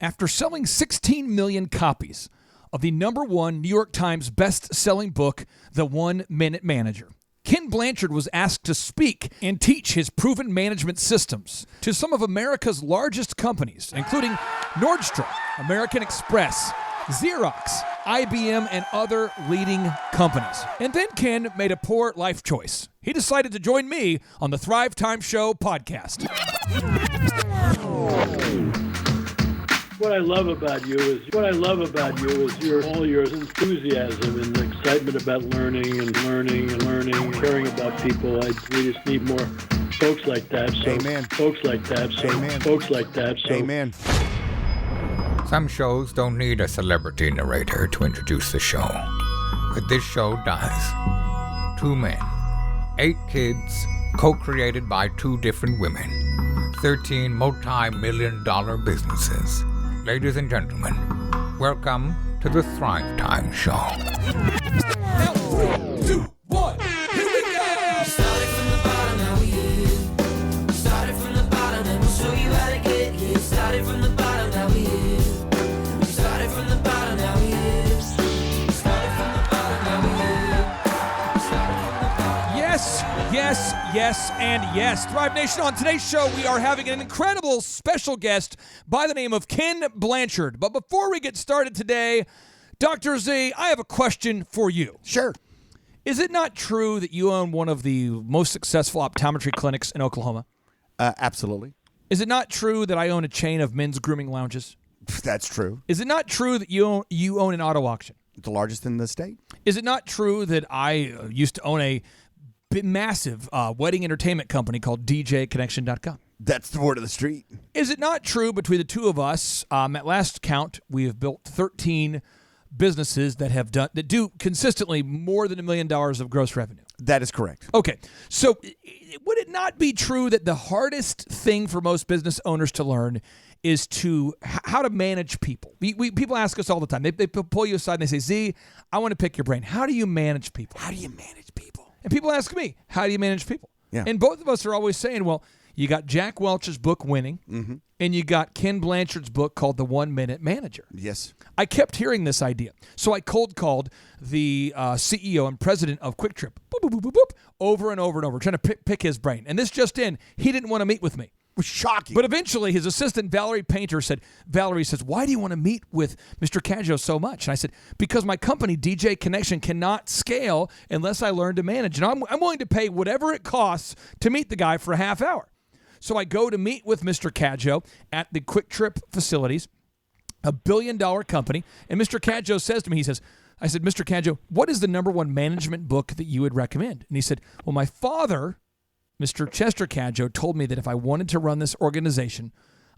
After selling 16 million copies of the #1 New York Times best-selling book, The 1 Minute Manager, Ken Blanchard was asked to speak and teach his proven management systems to some of America's largest companies, including Nordstrom, American Express, Xerox, IBM, and other leading companies. And then Ken made a poor life choice. He decided to join me on the Thrivetime Show podcast. What I love about you is all your enthusiasm and excitement about learning, caring about people. We just need more folks like that. So, Amen. Folks like that. So, Amen. Folks like that. So. Amen. Some shows don't need a celebrity narrator to introduce the show, but this show does. 2 men, 8 kids, co-created by 2 different women, 13 multi-million-dollar businesses. Ladies and gentlemen, welcome to the Thrivetime Show. Now, 3, 2, 1, here we go! Started from the bottom, now we here. Started from the bottom, and we'll show you how to get here. Started from the bottom, now we here. Started from the bottom, now we here. Started from the bottom, now we here. Started from the bottom. Yes, and yes. Thrive Nation, on today's show, we are having an incredible special guest by the name of Ken Blanchard. But before we get started today, Dr. Z, I have a question for you. Sure. Is it not true that you own one of the most successful optometry clinics in Oklahoma? Absolutely. Is it not true that I own a chain of men's grooming lounges? That's true. Is it not true that you own an auto auction? The largest in the state. Is it not true that I used to own a massive wedding entertainment company called DJConnection.com? That's the word of the street. Is it not true between the two of us, at last count, we have built 13 businesses that do consistently more than $1 million of gross revenue? That is correct. Okay, so would it not be true that the hardest thing for most business owners to learn is how to manage people? People ask us all the time. They pull you aside and they say, Z, I want to pick your brain. How do you manage people? How do you manage people? And people ask me, how do you manage people? Yeah. And both of us are always saying, well, you got Jack Welch's book, Winning, and you got Ken Blanchard's book called The 1 Minute Manager. Yes. I kept hearing this idea. So I cold called the CEO and president of Quick Trip over and over and over, trying to pick his brain. And this just in, he didn't want to meet with me. It was shocking. But eventually his assistant, Valerie Painter, Valerie says, why do you want to meet with Mr. Cadjo so much? And I said, because my company, DJ Connection, cannot scale unless I learn to manage. And I'm willing to pay whatever it costs to meet the guy for a half hour. So I go to meet with Mr. Cadjo at the Quick Trip facilities, a $1 billion company. And Mr. Cadjo says to me, I said, Mr. Cadjo, what is the #1 management book that you would recommend? And he said, well, my father, Mr. Chester Cadjo, told me that if I wanted to run this organization,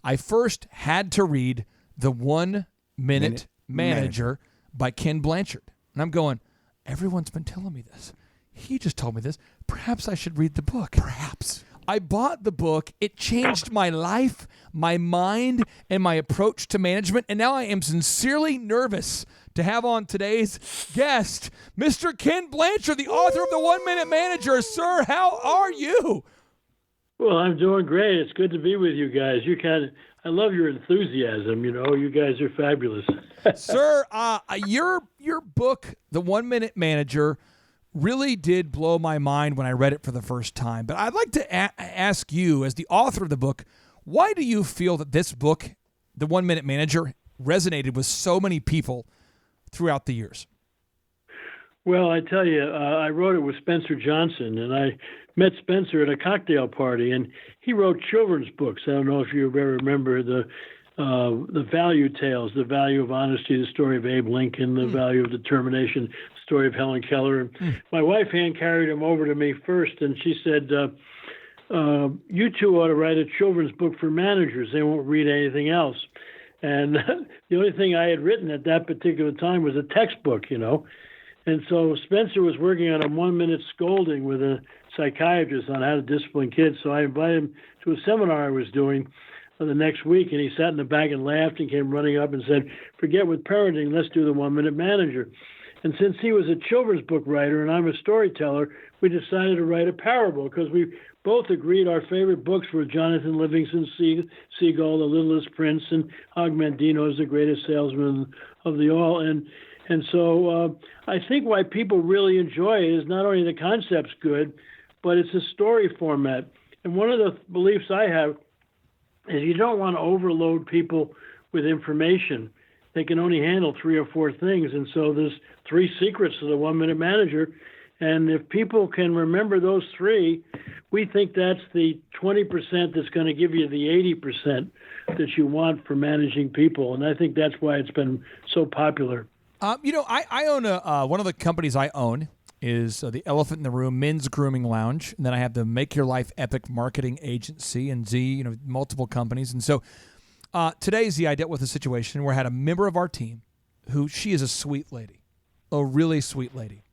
I first had to read The 1 Minute Manager by Ken Blanchard. And I'm going, everyone's been telling me this. He just told me this. Perhaps I should read the book. Perhaps. I bought the book. It changed my life, my mind, and my approach to management. And now I am sincerely nervous to have on today's guest, Mr. Ken Blanchard, the author of The 1 Minute Manager. Sir, how are you? Well, I'm doing great. It's good to be with you guys. I love your enthusiasm. You guys are fabulous. Sir, your book, The 1 Minute Manager, really did blow my mind when I read it for the first time. But I'd like to ask you, as the author of the book, why do you feel that this book, The 1 Minute Manager, resonated with so many people throughout the years? Well, I tell you, I wrote it with Spencer Johnson, and I met Spencer at a cocktail party, and he wrote children's books. I don't know if you ever remember the value tales, the value of honesty, the story of Abe Lincoln, the value of determination, the story of Helen Keller. And my wife hand carried him over to me first, and she said, you two ought to write a children's book for managers. They won't read anything else. And the only thing I had written at that particular time was a textbook, And so Spencer was working on a 1-minute scolding with a psychiatrist on how to discipline kids. So I invited him to a seminar I was doing the next week, and he sat in the back and laughed and came running up and said, forget with parenting, let's do the 1-minute manager. And since he was a children's book writer and I'm a storyteller, we decided to write a parable because we both agreed our favorite books were Jonathan Livingston Seagull, The Littlest Prince, and Og Mandino is the greatest salesman of the all. And so I think why people really enjoy it is not only the concept's good, but it's a story format. And one of the beliefs I have is you don't want to overload people with information. They can only handle 3 or 4 things. And so there's 3 secrets to the 1-minute manager. And if people can remember those 3, we think that's the 20% that's going to give you the 80% that you want for managing people. And I think that's why it's been so popular. I own one of the companies I own is the Elephant in the Room Men's Grooming Lounge, and then I have the Make Your Life Epic Marketing Agency and Z, multiple companies. And so today Z, I dealt with a situation where I had a member of our team who she is a sweet lady, a really sweet lady.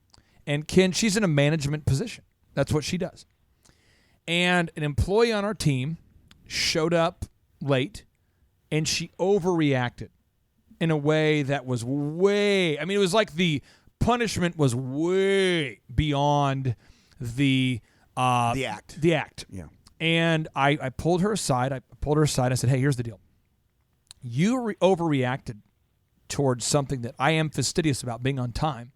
And Ken, she's in a management position. That's what she does. And an employee on our team showed up late, and she overreacted in a way that was it was like the punishment was way beyond the act. The act. Yeah. And I pulled her aside. I said, hey, here's the deal. You overreacted towards something that I am fastidious about, being on time.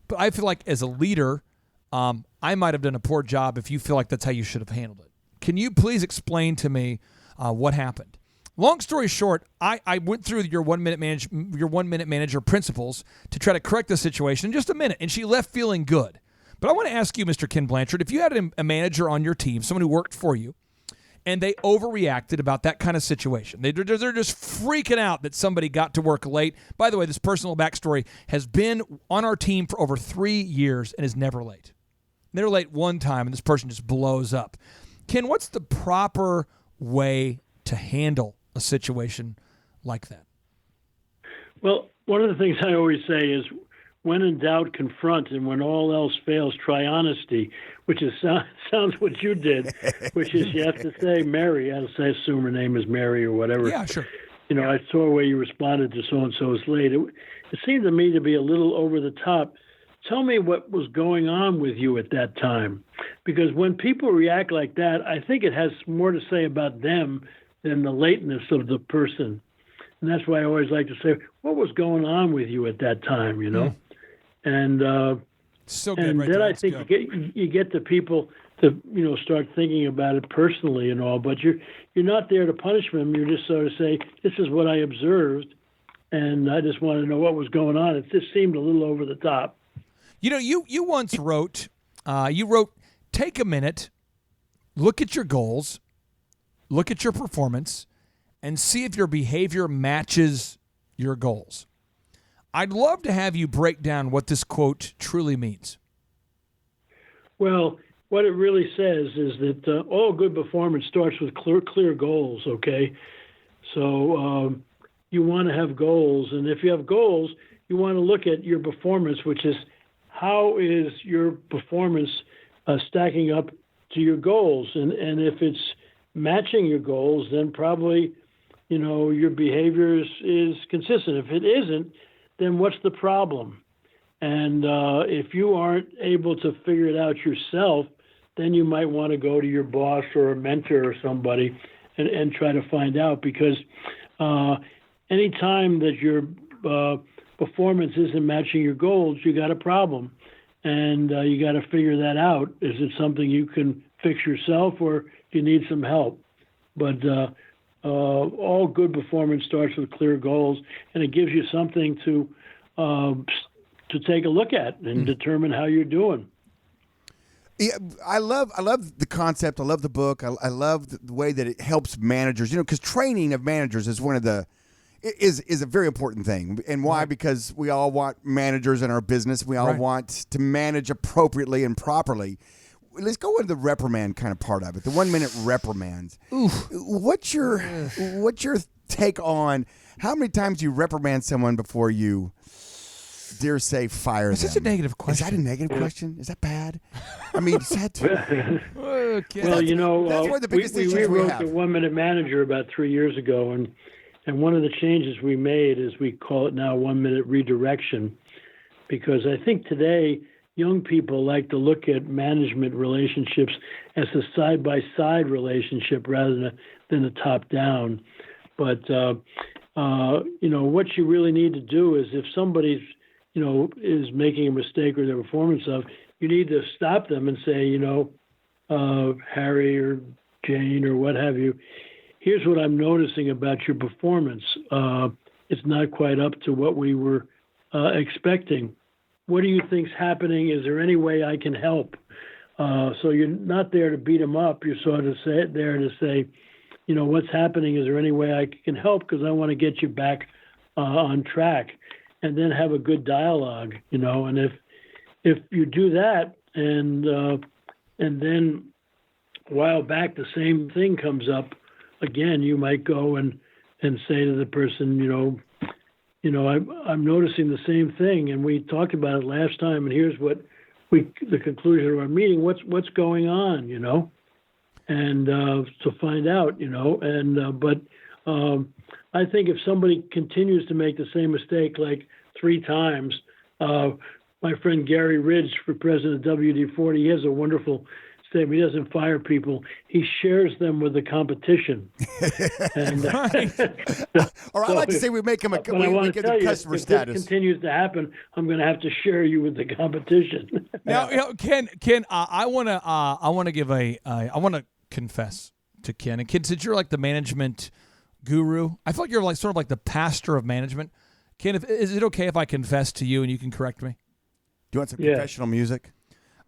But I feel like as a leader, I might have done a poor job if you feel like that's how you should have handled it. Can you please explain to me what happened? Long story short, I went through your 1-minute manager principles to try to correct the situation in just a minute, and she left feeling good. But I want to ask you, Mr. Ken Blanchard, if you had a manager on your team, someone who worked for you, and they overreacted about that kind of situation. They're just freaking out that somebody got to work late. By the way, this personal backstory has been on our team for over 3 years and is never late. They're late one time, and this person just blows up. Ken, what's the proper way to handle a situation like that? Well, one of the things I always say is, when in doubt, confront, and when all else fails, try honesty, which sounds what you did, which is you have to say Mary. I assume her name is Mary or whatever. Yeah, sure. I saw the way you responded to so-and-so is late. It seemed to me to be a little over the top. Tell me what was going on with you at that time. Because when people react like that, I think it has more to say about them than the lateness of the person. And that's why I always like to say, what was going on with you at that time, Mm. And so good, and right then there. I think you get the people to start thinking about it personally and all. But you're not there to punish them. You're just sort of say, this is what I observed, and I just want to know what was going on. It just seemed a little over the top. You once wrote, take a minute, look at your goals, look at your performance, and see if your behavior matches your goals. I'd love to have you break down what this quote truly means. Well, what it really says is that all good performance starts with clear goals, okay? So you want to have goals, and if you have goals, you want to look at your performance, which is how is your performance stacking up to your goals? And if it's matching your goals, then probably, your behavior is consistent. If it isn't, then what's the problem? And if you aren't able to figure it out yourself, then you might want to go to your boss or a mentor or somebody and try to find out, because anytime that your performance isn't matching your goals, you got a problem. And you got to figure that out. Is it something you can fix yourself, or do you need some help? But all good performance starts with clear goals, and it gives you something to take a look at and determine how you're doing. Yeah, I love the concept. I love the book. I love the way that it helps managers. Because training of managers is one of the is a very important thing. And why? Right. Because we all want managers in our business. We all want to manage appropriately and properly. Let's go into the reprimand kind of part of it. The 1-minute reprimands. Oof. What's your take on how many times you reprimand someone before you dare say fire them? Is this a negative question? Is that a negative question? Is that bad? I mean, is that okay. Well, that's one of the biggest we issues rewrote we have. the 1-minute manager about 3 years ago, and one of the changes we made is we call it now 1-minute redirection, because I think today young people like to look at management relationships as a side-by-side relationship rather than a top-down. But, what you really need to do is if somebody's, is making a mistake or their performance of, you need to stop them and say, Harry or Jane or what have you, here's what I'm noticing about your performance. It's not quite up to what we were expecting. What do you think's happening? Is there any way I can help? So you're not there to beat them up. You're sort of there to say, what's happening? Is there any way I can help? Because I want to get you back on track, and then have a good dialogue. And if you do that, and then a while back the same thing comes up again, you might go and say to the person, I'm noticing the same thing, and we talked about it last time, and here's what the conclusion of our meeting. What's going on, and to find out, but I think if somebody continues to make the same mistake like 3 times, my friend Gary Ridge, for president of WD-40, he has a wonderful statement. He doesn't fire people. He shares them with the competition. And, or I like to say we make them we get the customer status. If this continues to happen, I'm going to have to share you with the competition. Now, Ken, I want to confess to Ken. And Ken, since you're like the management guru, I feel like you're like sort of like the pastor of management. Ken, is it okay if I confess to you and you can correct me? Do you want some confessional music?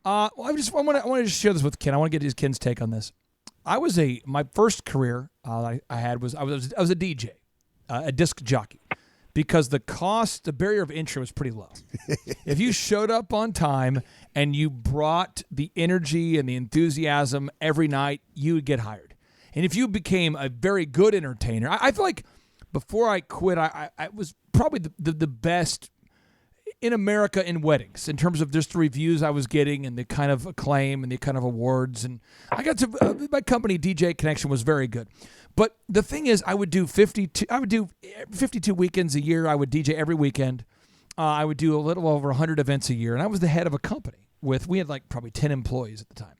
I want to just share this with Ken. I want to get Ken's take on this. My first career I was a DJ, a disc jockey, because the barrier of entry was pretty low. If you showed up on time and you brought the energy and the enthusiasm every night, you would get hired. And if you became a very good entertainer, I feel like before I quit, I was probably the best in America in weddings in terms of just the reviews I was getting and the kind of acclaim and the kind of awards. And I got to my company DJ Connection was very good. But the thing is, I would do 52 weekends a year. I would DJ every weekend. I would do a little over 100 events a year, and I was the head of a company we had like probably 10 employees at the time.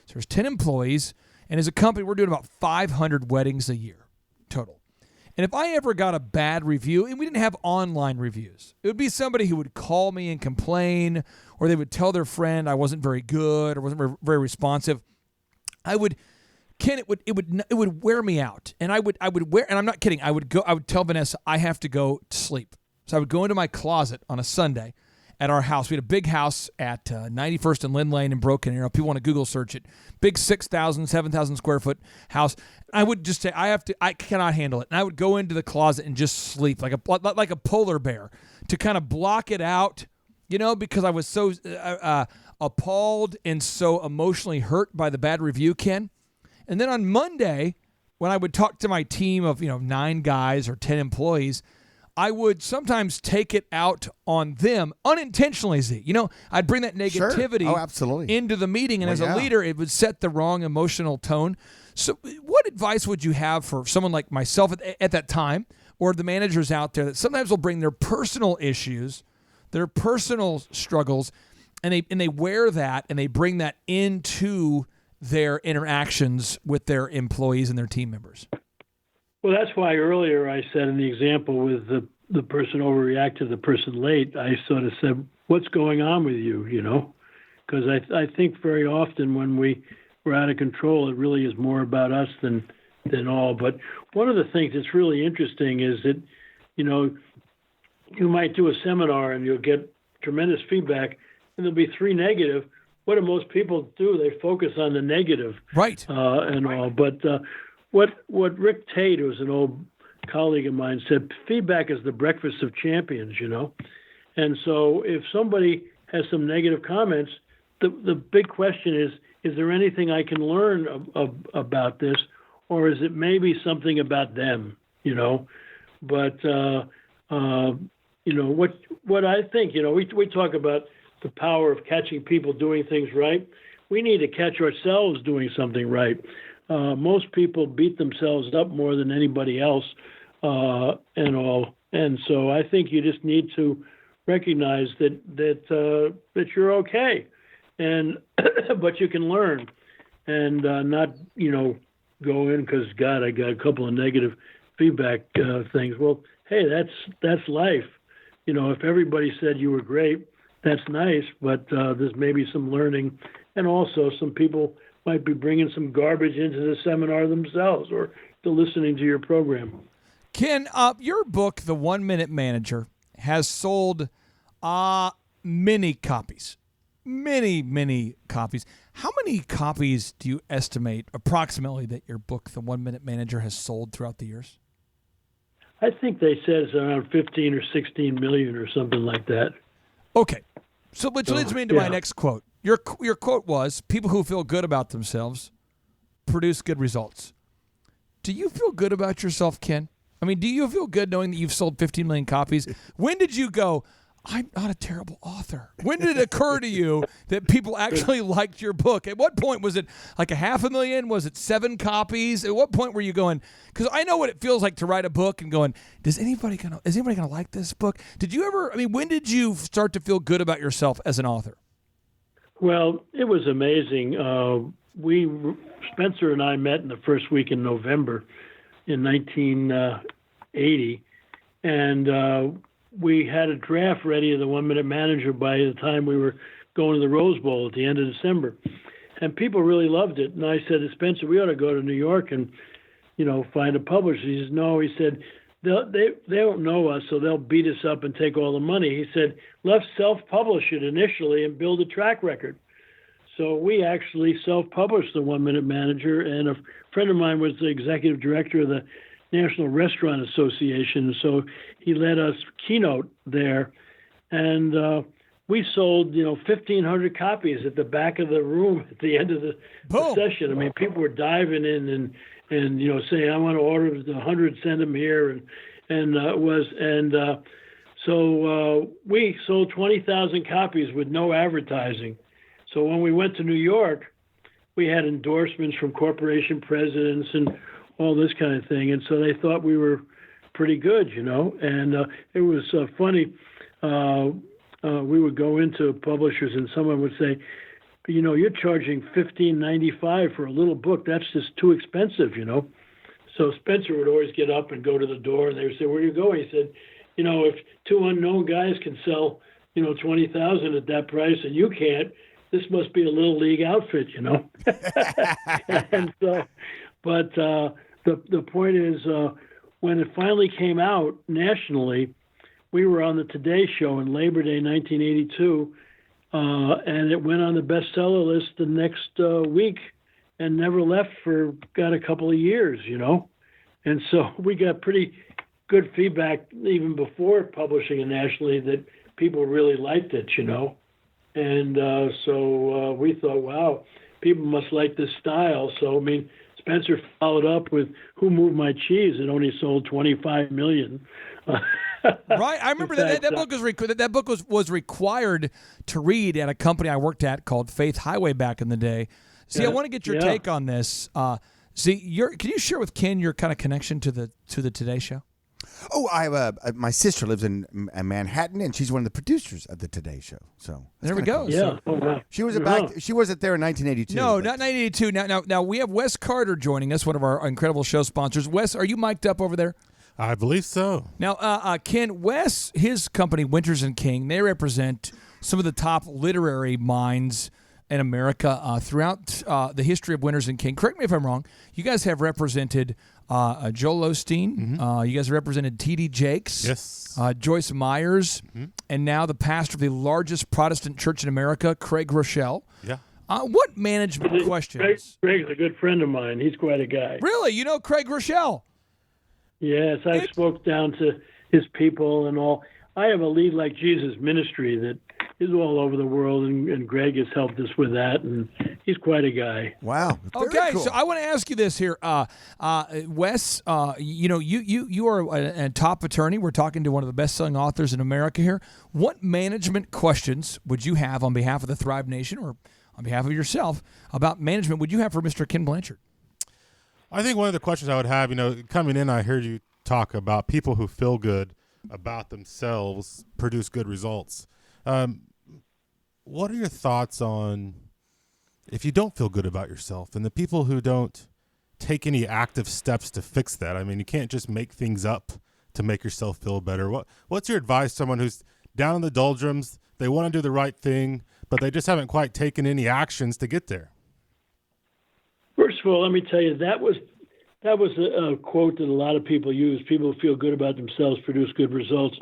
So there's 10 employees, and as a company, we're doing about 500 weddings a year total. And if I ever got a bad review, and we didn't have online reviews, it would be somebody who would call me and complain, or they would tell their friend I wasn't very good or wasn't very responsive. It would wear me out, and I would wear, and I'm not kidding. I would tell Vanessa I have to go to sleep, so I would go into my closet on a Sunday at our house. We had a big house at 91st and Lynn Lane in Broken Arrow. People want to Google search it. Big 6,000, 7,000 square foot house. I would just say, I cannot handle it. And I would go into the closet and just sleep like a polar bear to kind of block it out, because I was so appalled and so emotionally hurt by the bad review, Ken. And then on Monday, when I would talk to my team of, 9 guys or 10 employees, I would sometimes take it out on them unintentionally, Z. I'd bring that negativity absolutely. Into the meeting, and as a leader, it would set the wrong emotional tone. So what advice would you have for someone like myself at that time, or the managers out there that sometimes will bring their personal issues, their personal struggles, and they wear that and they bring that into their interactions with their employees and their team members? Well, that's why earlier I said in the example with the person overreacted, the person late, I sort of said, what's going on with you, Because I think very often when we're out of control, it really is more about us than all. But one of the things that's really interesting is that, you might do a seminar and you'll get tremendous feedback, and there'll be 3 negative. What do most people do? They focus on the negative. Right. And all. But what Rick Tate, who's an old colleague of mine, said, feedback is the breakfast of champions, And so if somebody has some negative comments, the big question is there anything I can learn about this, or is it maybe something about them, But, what I think, we talk about the power of catching people doing things right. We need to catch ourselves doing something right. Most people beat themselves up more than anybody else and all. And so I think you just need to recognize that you're okay, and but you can learn, and not go in because God, I got a couple of negative feedback things. Well, hey, that's life. If everybody said you were great, that's nice, but there's maybe some learning, and also some people might be bringing some garbage into the seminar themselves or to listening to your program. Ken, your book, The 1 Minute Manager, has sold many copies. Many copies. How many copies do you estimate approximately that your book, The 1 Minute Manager, has sold throughout the years? I think they said it's around 15 or 16 million or something like that. Okay. So which leads me into my next quote. Your quote was, people who feel good about themselves produce good results. Do you feel good about yourself, Ken? I mean, do you feel good knowing that you've sold 15 million copies? When did you go, I'm not a terrible author? When did it occur to you that people actually liked your book? At what point was it like 500,000? Was it 7 copies? At what point were you going, because I know what it feels like to write a book and going, is anybody gonna like this book? Did you ever, when did you start to feel good about yourself as an author? Well, it was amazing. Spencer and I met in the first week in November in 1980, and we had a draft ready of the 1 Minute Manager by the time we were going to the Rose Bowl at the end of December. And people really loved it. And I said to Spencer, we ought to go to New York and, find a publisher. He says, no. He said, they don't know us, so they'll beat us up and take all the money. He said, let's self-publish it initially and build a track record. So we actually self-published the 1 Minute Manager, and a friend of mine was the executive director of the National Restaurant Association, so he let us keynote there, and we sold 1,500 copies at the back of the room at the end of the session. I mean, people were diving in and saying, I want to order 100, send them here, so we sold 20,000 copies with no advertising. So when we went to New York, we had endorsements from corporation presidents and all this kind of thing. And so they thought we were pretty good, and it was funny. We would go into publishers and someone would say, you're charging $15.95 for a little book. That's just too expensive, So Spencer would always get up and go to the door, and they would say, where are you going? He said, if 2 unknown guys can sell, 20,000 at that price and you can't, this must be a little league outfit, And so, but the point is, when it finally came out nationally, we were on the Today Show in Labor Day 1982, and it went on the bestseller list the next week and never left for a couple of years, And so we got pretty good feedback even before publishing it nationally that people really liked it, And so we thought, wow, people must like this style. So, Spencer followed up with Who Moved My Cheese? It only sold 25 million. Right. I remember that book was required to read at a company I worked at called Faith Highway back in the day. See, I want to get your take on this. Can you share with Ken your kind of connection to the Today Show? Oh, I have my sister lives in Manhattan, and she's one of the producers of the Today Show. So there we go. Cool. Yeah. Oh, wow. She was She wasn't there in 1982. No, not 1982. Now we have Wes Carter joining us, one of our incredible show sponsors. Wes, are you mic'd up over there? I believe so. Now, Ken, Wes, his company Winters and King, they represent some of the top literary minds in America throughout the history of Winters and King. Correct me if I'm wrong. You guys have represented Joel Osteen. Mm-hmm. You guys have represented T.D. Jakes. Yes. Joyce Myers. Mm-hmm. And now the pastor of the largest Protestant church in America, Craig Rochelle. Yeah. What management questions? Craig's a good friend of mine. He's quite a guy. Really? You know Craig Rochelle? Yes, I spoke down to his people and all. I have a Lead Like Jesus ministry that is all over the world, and Greg has helped us with that, and he's quite a guy. Wow. Okay, cool. So I want to ask you this here, Wes. You are a top attorney. We're talking to one of the best-selling authors in America here. What management questions would you have on behalf of the Thrive Nation or on behalf of yourself about management would you have for Mr. Ken Blanchard? I think one of the questions I would have, coming in, I heard you talk about people who feel good about themselves produce good results. What are your thoughts on if you don't feel good about yourself and the people who don't take any active steps to fix that? I mean, you can't just make things up to make yourself feel better. What's your advice to someone who's down in the doldrums, they want to do the right thing, but they just haven't quite taken any actions to get there? First of all, let me tell you, that was a quote that a lot of people use. People who feel good about themselves produce good results.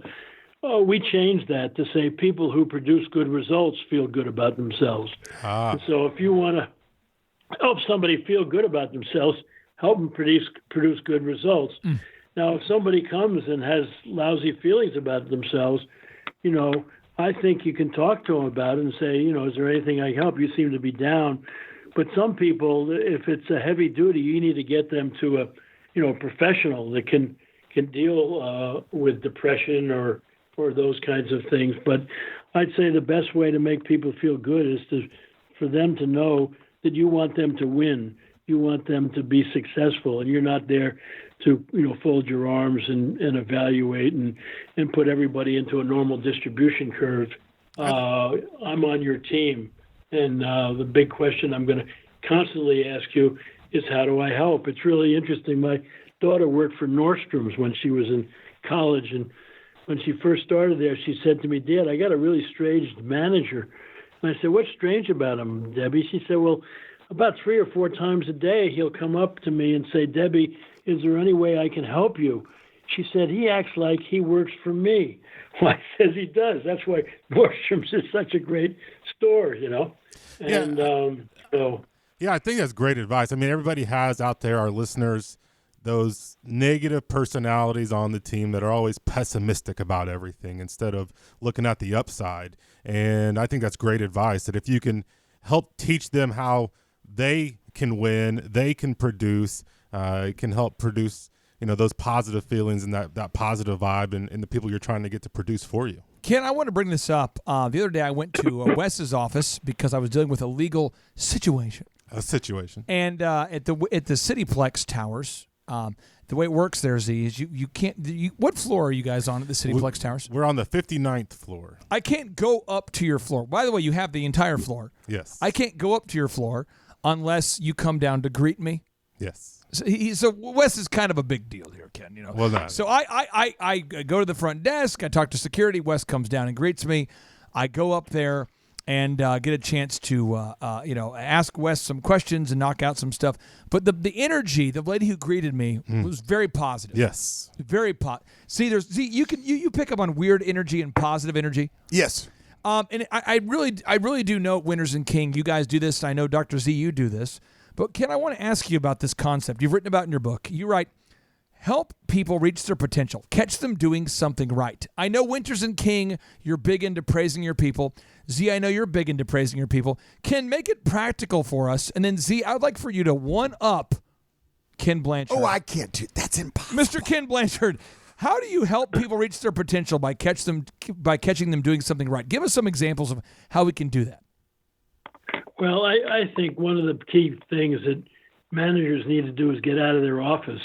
Oh, we changed that to say people who produce good results feel good about themselves. And so if you want to help somebody feel good about themselves, help them produce good results. Now, if somebody comes and has lousy feelings about themselves, I think you can talk to them about it and say, is there anything I can help? You seem to be down. But some people, if it's a heavy duty, you need to get them to a professional that can deal with depression or those kinds of things. But I'd say the best way to make people feel good is for them to know that you want them to win. You want them to be successful, and you're not there to fold your arms and evaluate and put everybody into a normal distribution curve. I'm on your team. And the big question I'm going to constantly ask you is, how do I help? It's really interesting. My daughter worked for Nordstrom's when she was in college. And when she first started there, she said to me, Dad, I got a really strange manager. And I said, what's strange about him, Debbie? She said, well, about 3 or 4 times a day, he'll come up to me and say, Debbie, is there any way I can help you? She said, he acts like he works for me. Well, I says he does. That's why Nordstrom's is such a great store, And Yeah, I think that's great advice. I mean, everybody has out there, our listeners, those negative personalities on the team that are always pessimistic about everything instead of looking at the upside. And I think that's great advice, that if you can help teach them how they can win, they can produce, it can help produce those positive feelings and that positive vibe and the people you're trying to get to produce for you. Ken, I want to bring this up. The other day I went to Wes's office because I was dealing with a legal situation. And at the Cityplex Towers, the way it works there, Z, is you can't. What floor are you guys on at the Cityplex Towers? We're on the 59th floor. I can't go up to your floor. By the way, you have the entire floor. Yes. I can't go up to your floor unless you come down to greet me. Yes. So Wes is kind of a big deal here, Ken. Well, not. So I go to the front desk. I talk to security. Wes comes down and greets me. I go up there and get a chance to ask Wes some questions and knock out some stuff. But the energy, the lady who greeted me was very positive. Yes. Very positive. You pick up on weird energy and positive energy. Yes. And I really do know Winners and King. You guys do this. I know Dr. Z, you do this. But Ken, I want to ask you about this concept. You've written about it in your book. You write, help people reach their potential. Catch them doing something right. I know Winters and King, you're big into praising your people. Z, I know you're big into praising your people. Ken, make it practical for us. And then Z, I would like for you to one-up Ken Blanchard. Oh, I can't do that's impossible. Mr. Ken Blanchard, how do you help people reach their potential by catching them doing something right? Give us some examples of how we can do that. Well, I think one of the key things that managers need to do is get out of their office,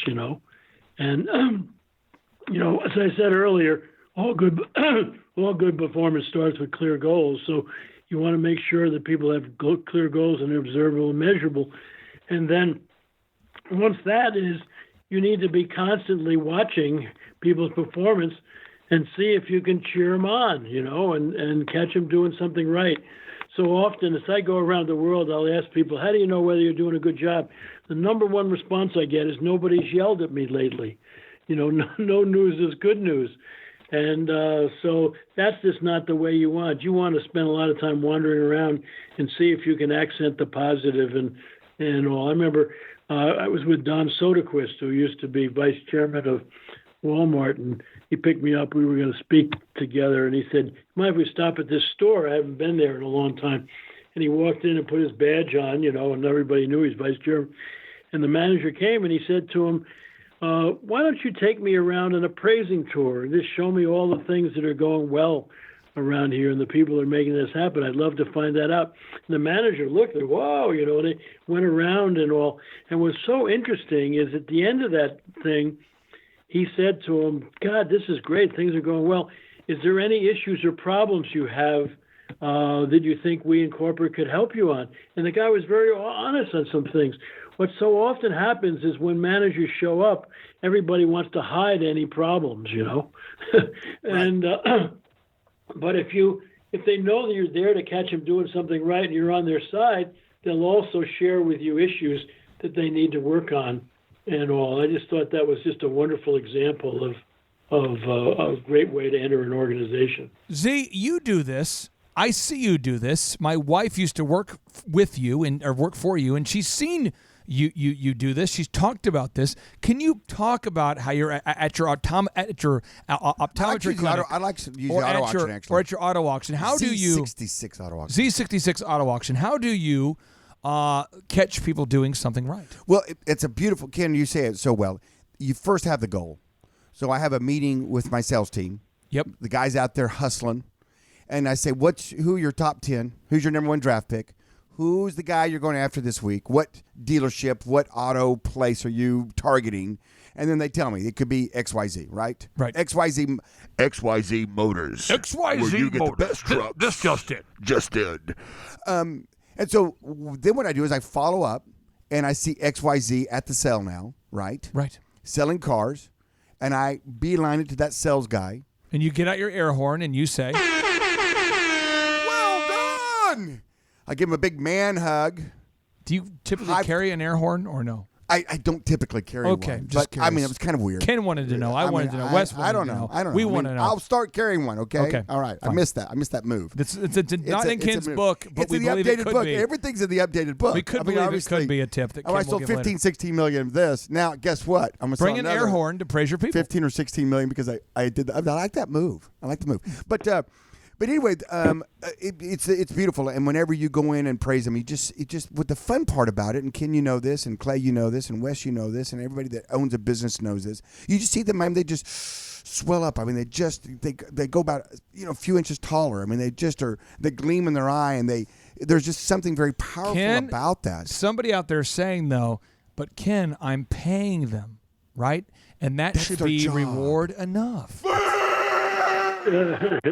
And, as I said earlier, all good performance starts with clear goals. So you want to make sure that people have clear goals and they're observable and measurable. And then once that is, you need to be constantly watching people's performance and see if you can cheer them on, and catch them doing something right. So often, as I go around the world, I'll ask people, how do you know whether you're doing a good job? The number one response I get is, nobody's yelled at me lately. No news is good news. And so that's just not the way you want. You want to spend a lot of time wandering around and see if you can accent the positive and all. I remember I was with Don Soderquist, who used to be vice chairman of Walmart, and he picked me up. We were going to speak together, and he said, mind if we stop at this store? I haven't been there in a long time. And he walked in and put his badge on, and everybody knew he's vice chairman. And the manager came, and he said to him, why don't you take me around on a praising tour and just show me all the things that are going well around here and the people that are making this happen? I'd love to find that out. And the manager looked at, whoa, and they went around and all. And what's so interesting is at the end of that thing, he said to him, God, this is great. Things are going well. Is there any issues or problems you have that you think we in corporate could help you on? And the guy was very honest on some things. What so often happens is when managers show up, everybody wants to hide any problems, and but if they know that you're there to catch them doing something right and you're on their side, they'll also share with you issues that they need to work on and all. I just thought that was just a wonderful example of a great way to enter an organization. Z, you do this. I see you do this. My wife used to work with you or work for you, and she's seen you do this. She's talked about this. Can you talk about how you're at your optometry clinic? I like to use the auto auction, actually. Or at your auto auction. How do you... Z66 auto auction. Z66 auto auction. How do you catch people doing something right? Well, it's a beautiful... Ken, you say it so well. You first have the goal. So I have a meeting with my sales team. Yep. The guys out there hustling. And I say, who are your top 10? Who's your number one draft pick? Who's the guy you're going after this week? What dealership, what auto place are you targeting? And then they tell me it could be XYZ, right? Right. XYZ Motors. XYZ where you get Motors. the best trucks. This just did. Just did. And so then what I do is I follow up, and I see XYZ at the sale now, right? Right. Selling cars, and I beeline it to that sales guy. And you get out your air horn and you say... Well done! I give him a big man hug. Do you typically carry an air horn or no? I don't typically carry one. Okay, But curious. I mean, it was kind of weird. Ken wanted to know. I wanted to know. Wes wanted I don't to know. know. I don't know. We want to know. I'll start carrying one, okay? Okay, All right. fine. I missed that move. It's not in Ken's move. book, but it's we in the believe updated it could book. be. Everything's in the updated book. We could believe it could be a tip that Ken I will sold give 15, later. 16 million of this. Now, guess what? I'm going to Bring an air horn to praise your people. 15 or 16 million because I did. I like that move. I like the move. But anyway, it's beautiful. And whenever you go in and praise them, it just with the fun part about it. And Ken, you know this, and Clay, you know this, and Wes, you know this, and everybody that owns a business knows this. You just see them, man. They just swell up. I mean, they go about a few inches taller. I mean, they gleam in their eye, and there's just something very powerful about that. Somebody out there saying though, but Ken, I'm paying them, right? And that's should be job. Reward enough.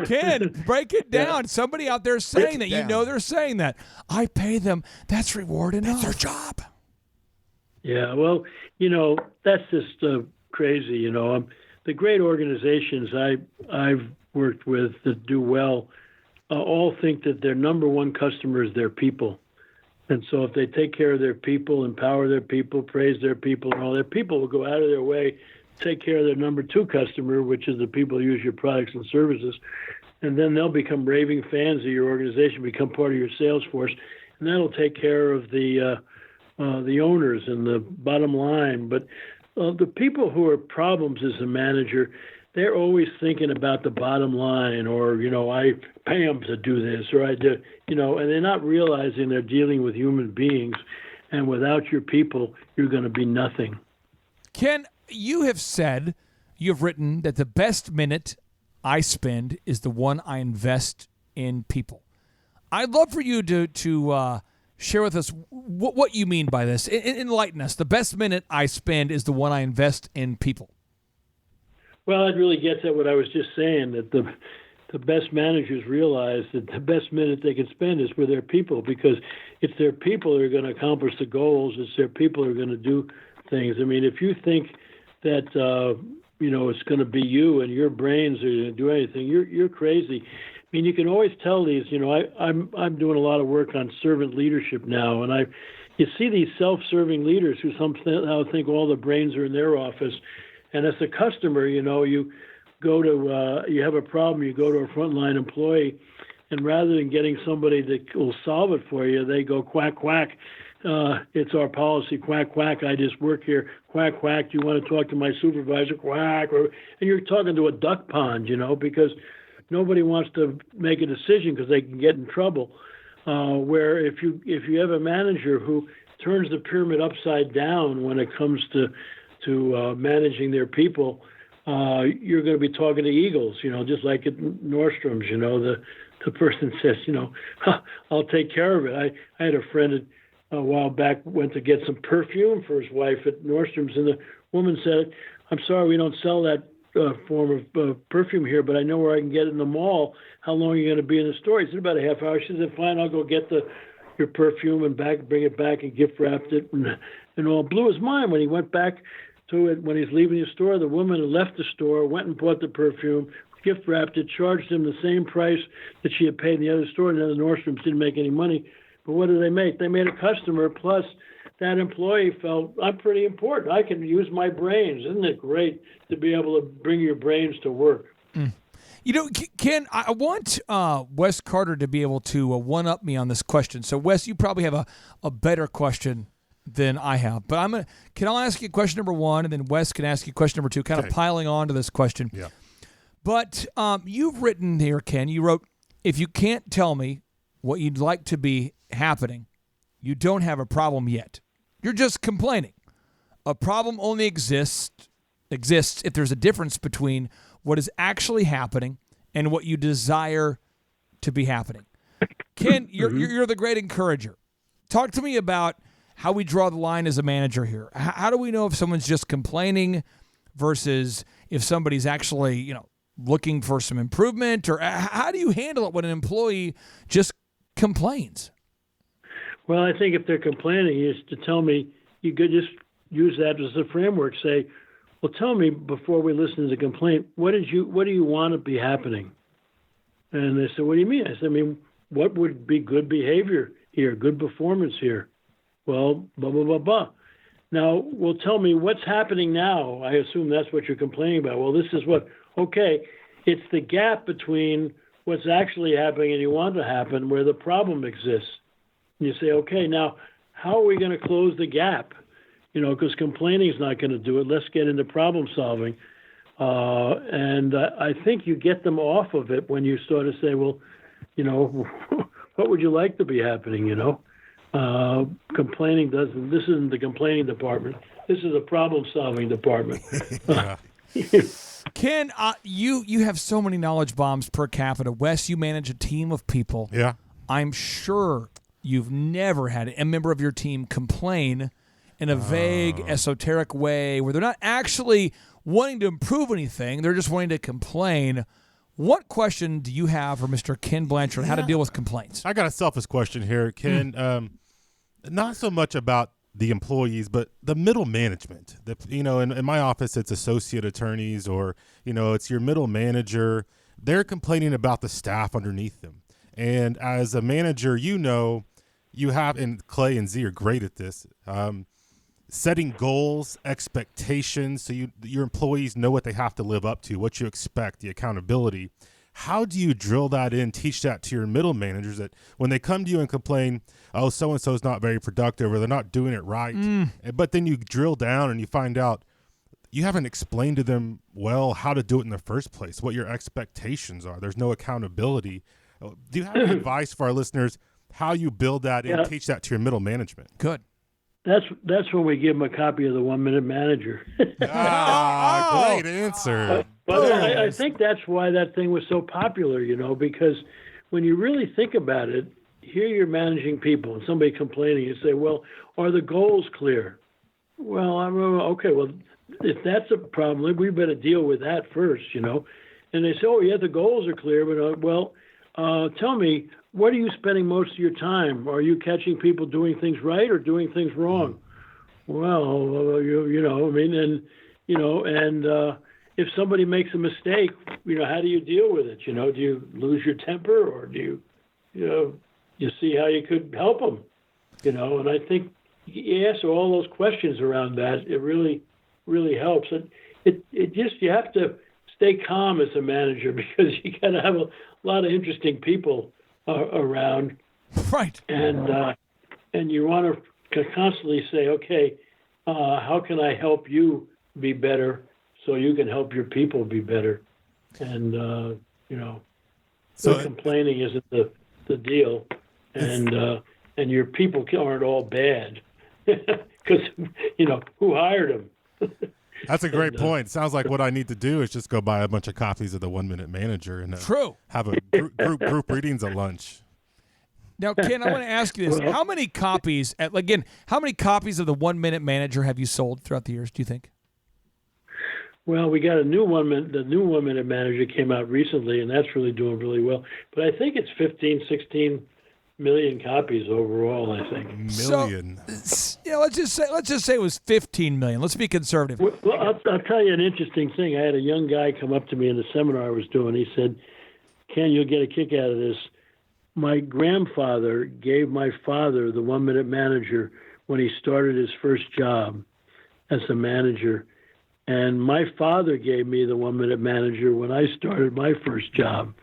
Ken, break it down. Somebody out there saying that. You know they're saying that. I pay them. That's reward enough. That's their job. Yeah, well, that's just crazy. The great organizations I've worked with that do well all think that their number one customer is their people. And so if they take care of their people, empower their people, praise their people, and all their people will go out of their way take care of their number two customer, which is the people who use your products and services. And then they'll become raving fans of your organization, become part of your sales force. And that'll take care of the owners and the bottom line. But the people who are problems as a manager, they're always thinking about the bottom line, or, I pay them to do this, or I do, and they're not realizing they're dealing with human beings. And without your people, you're going to be nothing. Ken, you have written that the best minute I spend is the one I invest in people. I'd love for you to share with us what you mean by this. Enlighten us. The best minute I spend is the one I invest in people. Well, it really gets at what I was just saying, that the best managers realize that the best minute they can spend is with their people, because it's their people who are going to accomplish the goals. It's their people who are going to do things. I mean, if you think that it's going to be you and your brains are going to do anything, you're crazy. I mean, you can always tell these. I'm doing a lot of work on servant leadership now, and you see these self-serving leaders who somehow think all the brains are in their office. And as a customer, you go to you have a problem, you go to a frontline employee, and rather than getting somebody that will solve it for you, they go quack quack. It's our policy, quack, quack, I just work here, quack, quack, do you want to talk to my supervisor, quack, and you're talking to a duck pond, because nobody wants to make a decision because they can get in trouble. Where if you have a manager who turns the pyramid upside down when it comes to managing their people, you're going to be talking to eagles, just like at Nordstrom's, the person says, I'll take care of it. I had a friend a while back went to get some perfume for his wife at Nordstrom's, and the woman said, "I'm sorry, we don't sell that form of perfume here, but I know where I can get it in the mall. How long are you going to be in the store?" He said, "About a half hour." She said, "Fine, I'll go get your perfume and bring it back and gift wrapped it." And all blew his mind when he went back to it. When he's leaving the store, the woman had left the store, went and bought the perfume, gift wrapped it, charged him the same price that she had paid in the other store, and then the Nordstroms didn't make any money. But what did they make? They made a customer, plus that employee felt, I'm pretty important. I can use my brains. Isn't it great to be able to bring your brains to work? You know, Ken, I want Wes Carter to be able to one-up me on this question. So, Wes, you probably have a better question than I have. But I'll ask you question number one, and then Wes can ask you question number two, kind of piling on to this question. Yeah. But you've written here, Ken, you wrote, if you can't tell me what you'd like to be happening, you don't have a problem yet. You're just complaining. A problem only exists if there's a difference between what is actually happening and what you desire to be happening. Ken, you're the great encourager. Talk to me about how we draw the line as a manager here. How do we know if someone's just complaining versus if somebody's actually, looking for some improvement? Or how do you handle it when an employee just complains? Well, I think if they're complaining, is to tell me, you could just use that as a framework. Say, well, tell me before we listen to the complaint, what do you want to be happening? And they said, what do you mean? I said, what would be good behavior here, good performance here? Well, blah, blah, blah, blah. Now, well, tell me what's happening now. I assume that's what you're complaining about. Well, this is okay, it's the gap between what's actually happening and you want to happen where the problem exists. And you say, okay, now how are we going to close the gap? Because complaining is not going to do it. Let's get into problem solving. And I think you get them off of it when you sort of say, well, what would you like to be happening, Complaining this isn't the complaining department. This is a problem-solving department. Ken, you have so many knowledge bombs per capita. Wes, you manage a team of people. Yeah. I'm sure you've never had a member of your team complain in a vague, esoteric way where they're not actually wanting to improve anything. They're just wanting to complain. What question do you have for Mr. Ken Blanchard on how to deal with complaints? I got a selfish question here, Ken. Not so much about the employees, but the middle management. In my office, it's associate attorneys or, it's your middle manager. They're complaining about the staff underneath them. And as a manager, you have, and Clay and Z are great at this, setting goals, expectations, so your employees know what they have to live up to, what you expect, the accountability. How do you drill that in, teach that to your middle managers that when they come to you and complain, oh, so-and-so is not very productive or they're not doing it right, but then you drill down and you find out you haven't explained to them well how to do it in the first place, what your expectations are. There's no accountability. Do you have any advice for our listeners how you build that and teach that to your middle management? Good. That's when we give them a copy of the 1 Minute Manager. Great answer. But I think that's why that thing was so popular, because when you really think about it, here you're managing people and somebody complaining, you say, well, are the goals clear? Well, if that's a problem, we better deal with that first, And they say, oh, yeah, the goals are clear, but, tell me, what are you spending most of your time? Are you catching people doing things right or doing things wrong? Well, if somebody makes a mistake, how do you deal with it? Do you lose your temper or do you see how you could help them? And I think you answer all those questions around that. It really, really helps. And you have to stay calm as a manager because you got to have a lot of interesting people around, right? And you want to constantly say, okay, how can I help you be better so you can help your people be better? And so complaining isn't the deal, and your people aren't all bad because who hired them? That's a great point. Sounds like what I need to do is just go buy a bunch of copies of the 1 Minute Manager and have a group readings at lunch. Now, Ken, I want to ask you this: how many copies of the 1 Minute Manager have you sold throughout the years? Do you think? Well, we got a new one. The new 1 Minute Manager came out recently, and that's really doing really well. But I think it's 15, 16 million copies overall, I think. Million. Let's just say it was 15 million. Let's be conservative. Well, I'll tell you an interesting thing. I had a young guy come up to me in the seminar I was doing. He said, "Ken, you'll get a kick out of this. My grandfather gave my father the 1 Minute Manager when he started his first job as a manager. And my father gave me the 1 Minute Manager when I started my first job."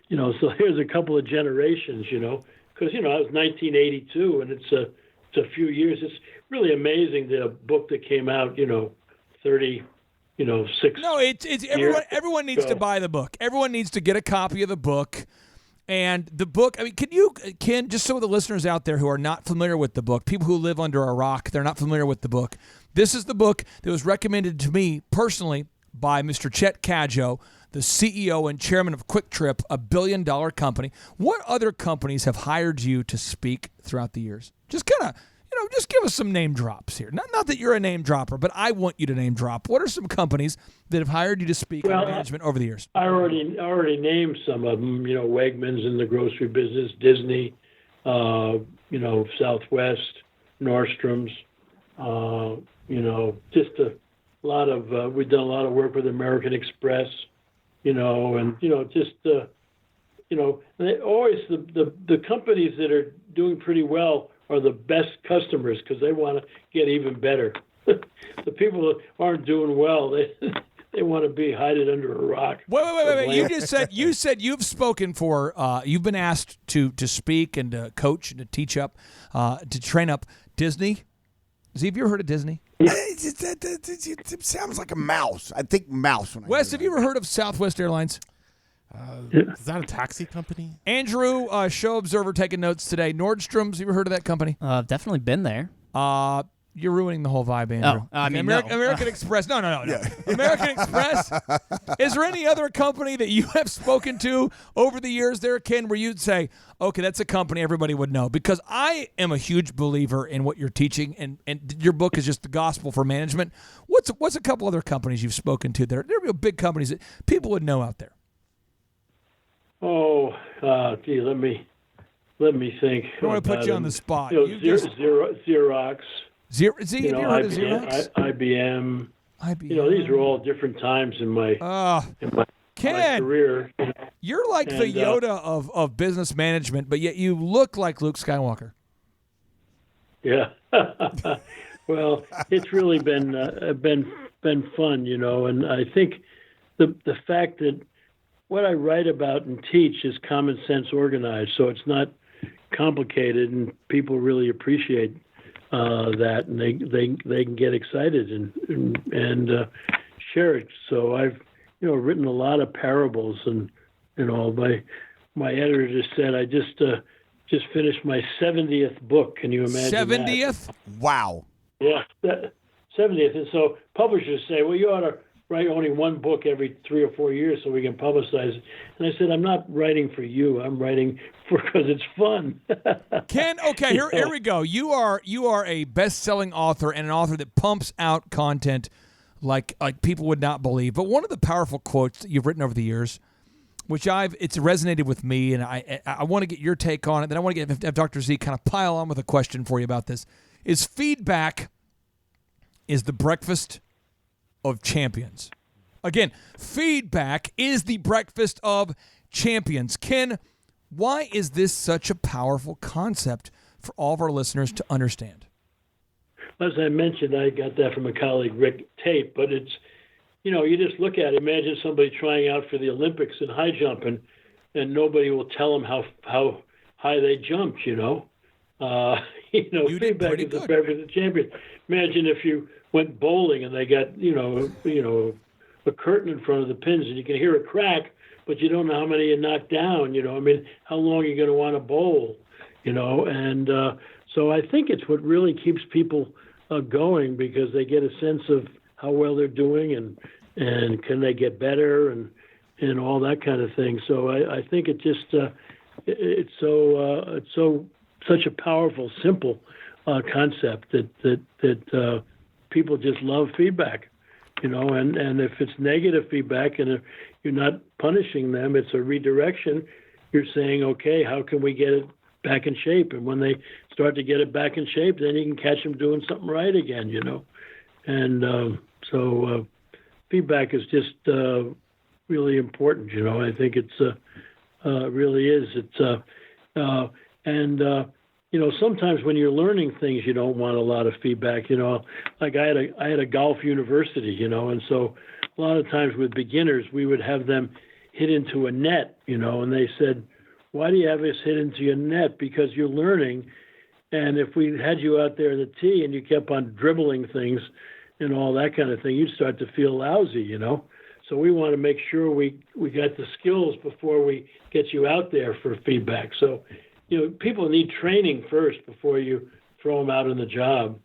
So here's a couple of generations, because, it was 1982, and it's a few years. It's really amazing that a book that came out, 30, 6. No, it's everyone needs to buy the book. Everyone needs to get a copy of the book. And the book, Ken, just so the listeners out there who are not familiar with the book, people who live under a rock, they're not familiar with the book. This is the book that was recommended to me personally by Mr. Chet Cadjo, the CEO and chairman of Quick Trip, a billion-dollar company. What other companies have hired you to speak throughout the years? Just kind of, just give us some name drops here. Not that you're a name dropper, but I want you to name drop. What are some companies that have hired you to speak on management over the years? I already named some of them. Wegmans in the grocery business, Disney, Southwest, Nordstrom's. Just a lot of. We've done a lot of work with American Express. They always the companies that are doing pretty well are the best customers because they want to get even better. The people that aren't doing well, they want to be hiding under a rock. Wait. You said you've spoken for, you've been asked to speak and to coach and to teach up, to train up Disney. Have you ever heard of Disney? It sounds like a mouse. I think mouse. Wes, have you ever heard of Southwest Airlines? Is that a taxi company? Andrew, Show Observer, taking notes today. Nordstrom's, you ever heard of that company? I've definitely been there. You're ruining the whole vibe, Andrew. Oh, I mean, American Express. No. Yeah. American Express. Is there any other company that you have spoken to over the years there, Ken, where you'd say, okay, that's a company everybody would know? Because I am a huge believer in what you're teaching, and your book is just the gospel for management. What's a couple other companies you've spoken to that are real big companies that people would know out there? Oh, gee, let me think. I don't want to put you on the spot. Xerox. Have you heard of Xerox? IBM. These are all different times in my Ken, career. You're like the Yoda of business management, but yet you look like Luke Skywalker. Yeah. Well, it's really been fun, and I think the fact that what I write about and teach is common sense organized, so it's not complicated, and people really appreciate that, and they can get excited and share it. So I've written a lot of parables, and my editor just said I just finished my 70th book. Can you imagine 70th? That? Wow. Yeah, 70th. And so publishers say, well, you ought to write only one book every 3 or 4 years so we can publicize it. And I said, I'm not writing for you. I'm writing because it's fun. Ken, okay, here we go. You are a best-selling author and an author that pumps out content like people would not believe. But one of the powerful quotes that you've written over the years, which it's resonated with me, and I want to get your take on it. Then I want to have Dr. Z kind of pile on with a question for you about this. Is feedback is the breakfast of champions. Again, feedback is the breakfast of champions. Ken, why is this such a powerful concept for all of our listeners to understand? As I mentioned, I got that from a colleague, Rick Tate, but it's, you just look at it. Imagine somebody trying out for the Olympics in high jumping, and nobody will tell them how high they jumped, You did feedback pretty is the good. breakfast of champions. Imagine if you went bowling and they got, a curtain in front of the pins and you can hear a crack, but you don't know how many you knocked down, how long are you going to want to bowl, and so I think it's what really keeps people going, because they get a sense of how well they're doing and can they get better and all that kind of thing. So I think it just, it's such a powerful, simple concept that people just love feedback. and if it's negative feedback and if you're not punishing them, it's a redirection. You're saying, okay, how can we get it back in shape? And when they start to get it back in shape, then you can catch them doing something right again, And so feedback is just really important, I think it's really is. Sometimes when you're learning things, you don't want a lot of feedback. Like I had a golf university, and so a lot of times with beginners, we would have them hit into a net, and they said, "Why do you have us hit into your net? Because you're learning." And if we had you out there in the tee and you kept on dribbling things and all that kind of thing, you'd start to feel lousy, So we want to make sure we got the skills before we get you out there for feedback. So, people need training first before you throw them out on the job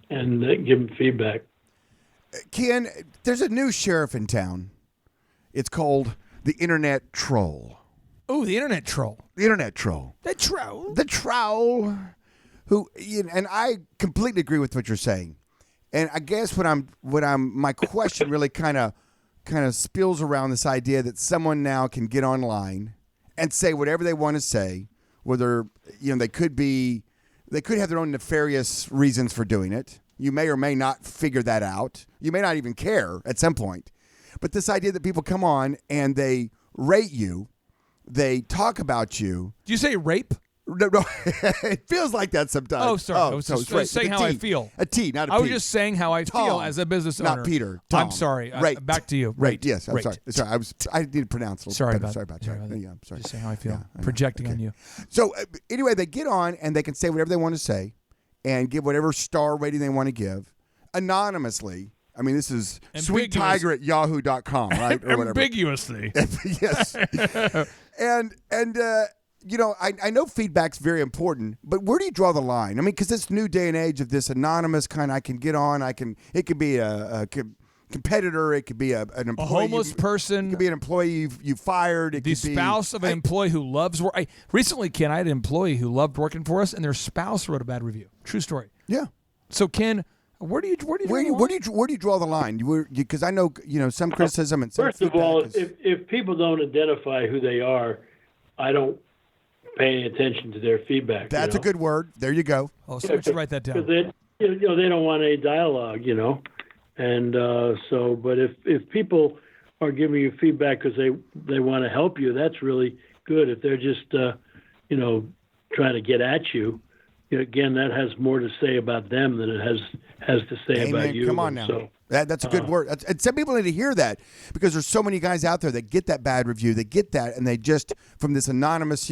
and give them feedback. Ken, there's a new sheriff in town. It's called the Internet Troll. Oh, the Internet Troll. The Internet Troll. The Troll. The Troll. Who, and I completely agree with what you're saying. And I guess my question really kind of spills around this idea that someone now can get online and say whatever they want to say, whether they could have their own nefarious reasons for doing it. You may or may not figure that out. You may not even care at some point. But this idea that people come on and they rate you, they talk about you. Do you say rape? No, it feels like that sometimes. Oh, sorry. I was just saying how I feel. A T, not a P. I was just saying how I feel as a business owner. Not Peter. Tom. I'm sorry. Rate. Back to you. Rate. Yes, I'm Rate. sorry. I need to pronounce a little sorry better. about, sorry about that. Yeah, I'm sorry. Just saying how I feel. Yeah, Projecting on you. So anyway, they get on and they can say whatever they want to say and give whatever star rating they want to give anonymously. I mean, this is sweettiger@yahoo.com, right? Or whatever. Ambiguously. Yes. And I know feedback's very important, but where do you draw the line? I mean, because this new day and age of this anonymous kind, I can get on. It could be a competitor. It could be an employee, a homeless person. It could be an employee you fired. It the could be spouse of an employee who loves work. Recently, Ken, I had an employee who loved working for us, and their spouse wrote a bad review. True story. Yeah. So, Ken, where do you draw the line? Because I know some criticism and some first of all, if people don't identify who they are, I don't pay any attention to their feedback. That's a good word. There you go. Oh, so let's write that down. They don't want any dialogue, and but if people are giving you feedback because they want to help you, that's really good. If they're just trying to get at you, again, that has more to say about them than it has to say about you. Come on now. So, that's a good word. And some people need to hear that because there's so many guys out there that get that bad review. They get that, and they just from this anonymous,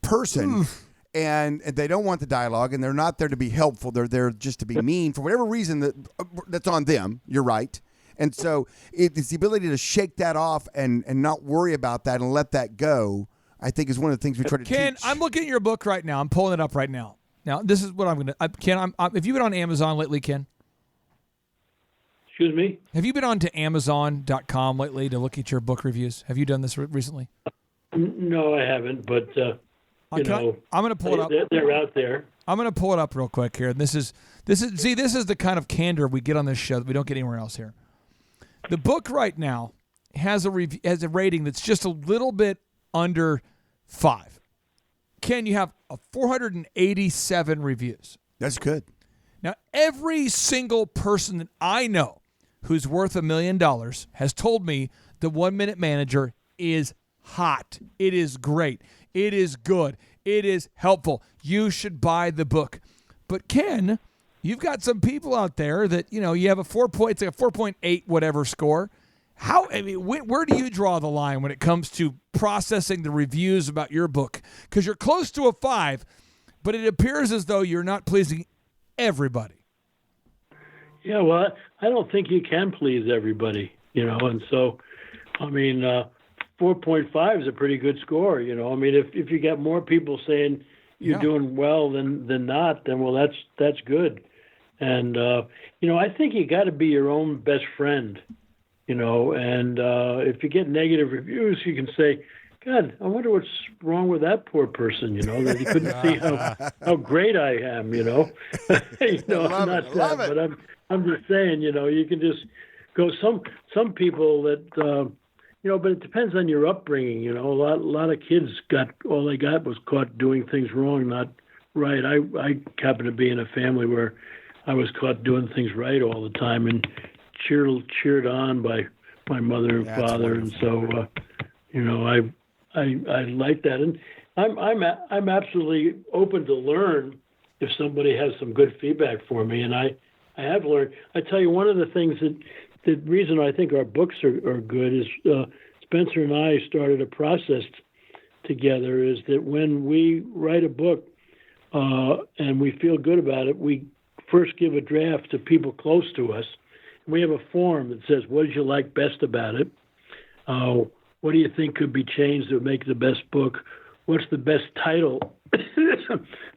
person, and they don't want the dialogue, and they're not there to be helpful. They're there just to be mean for whatever reason that's on them. You're right. And so it's the ability to shake that off and not worry about that and let that go, I think, is one of the things we try to Ken, teach. I'm looking at your book right now. I'm pulling it up right now. Now, this is what I'm going to Ken, have you been on Amazon lately, Ken? Excuse me? Have you been on to Amazon.com lately to look at your book reviews? Have you done this recently? No, I haven't, but, I'm going to pull it up. They're out there. I'm going to pull it up real quick here. This is the kind of candor we get on this show that we don't get anywhere else here. The book right now has a rating that's just a little bit under 5. Ken, you have 487 reviews. That's good. Now, every single person that I know who's worth $1 million has told me the 1 Minute Manager is hot. It is great. It is good. It is helpful. You should buy the book. But Ken, you've got some people out there that, you have it's like a 4.8 whatever score. Where do you draw the line when it comes to processing the reviews about your book? Because you're close to a 5, but it appears as though you're not pleasing everybody. Yeah, well, I don't think you can please everybody, and so, 4.5 is a pretty good score, if you get more people saying you're doing well than not, then, well, that's good. And, I think you got to be your own best friend, and if you get negative reviews, you can say, God, I wonder what's wrong with that poor person, that he couldn't see how great I am, I'm not that, but I'm just saying, you can just go. Some people that but it depends on your upbringing. A lot of kids all they got was caught doing things wrong, not right. I happen to be in a family where I was caught doing things right all the time and cheered on by my mother and father, and so I like that, and I'm absolutely open to learn if somebody has some good feedback for me, and I have learned. I tell you, one of the things the reason I think our books are good is Spencer and I started a process together. Is that when we write a book and we feel good about it, we first give a draft to people close to us. We have a form that says, "What did you like best about it? What do you think could be changed to make the best book? What's the best title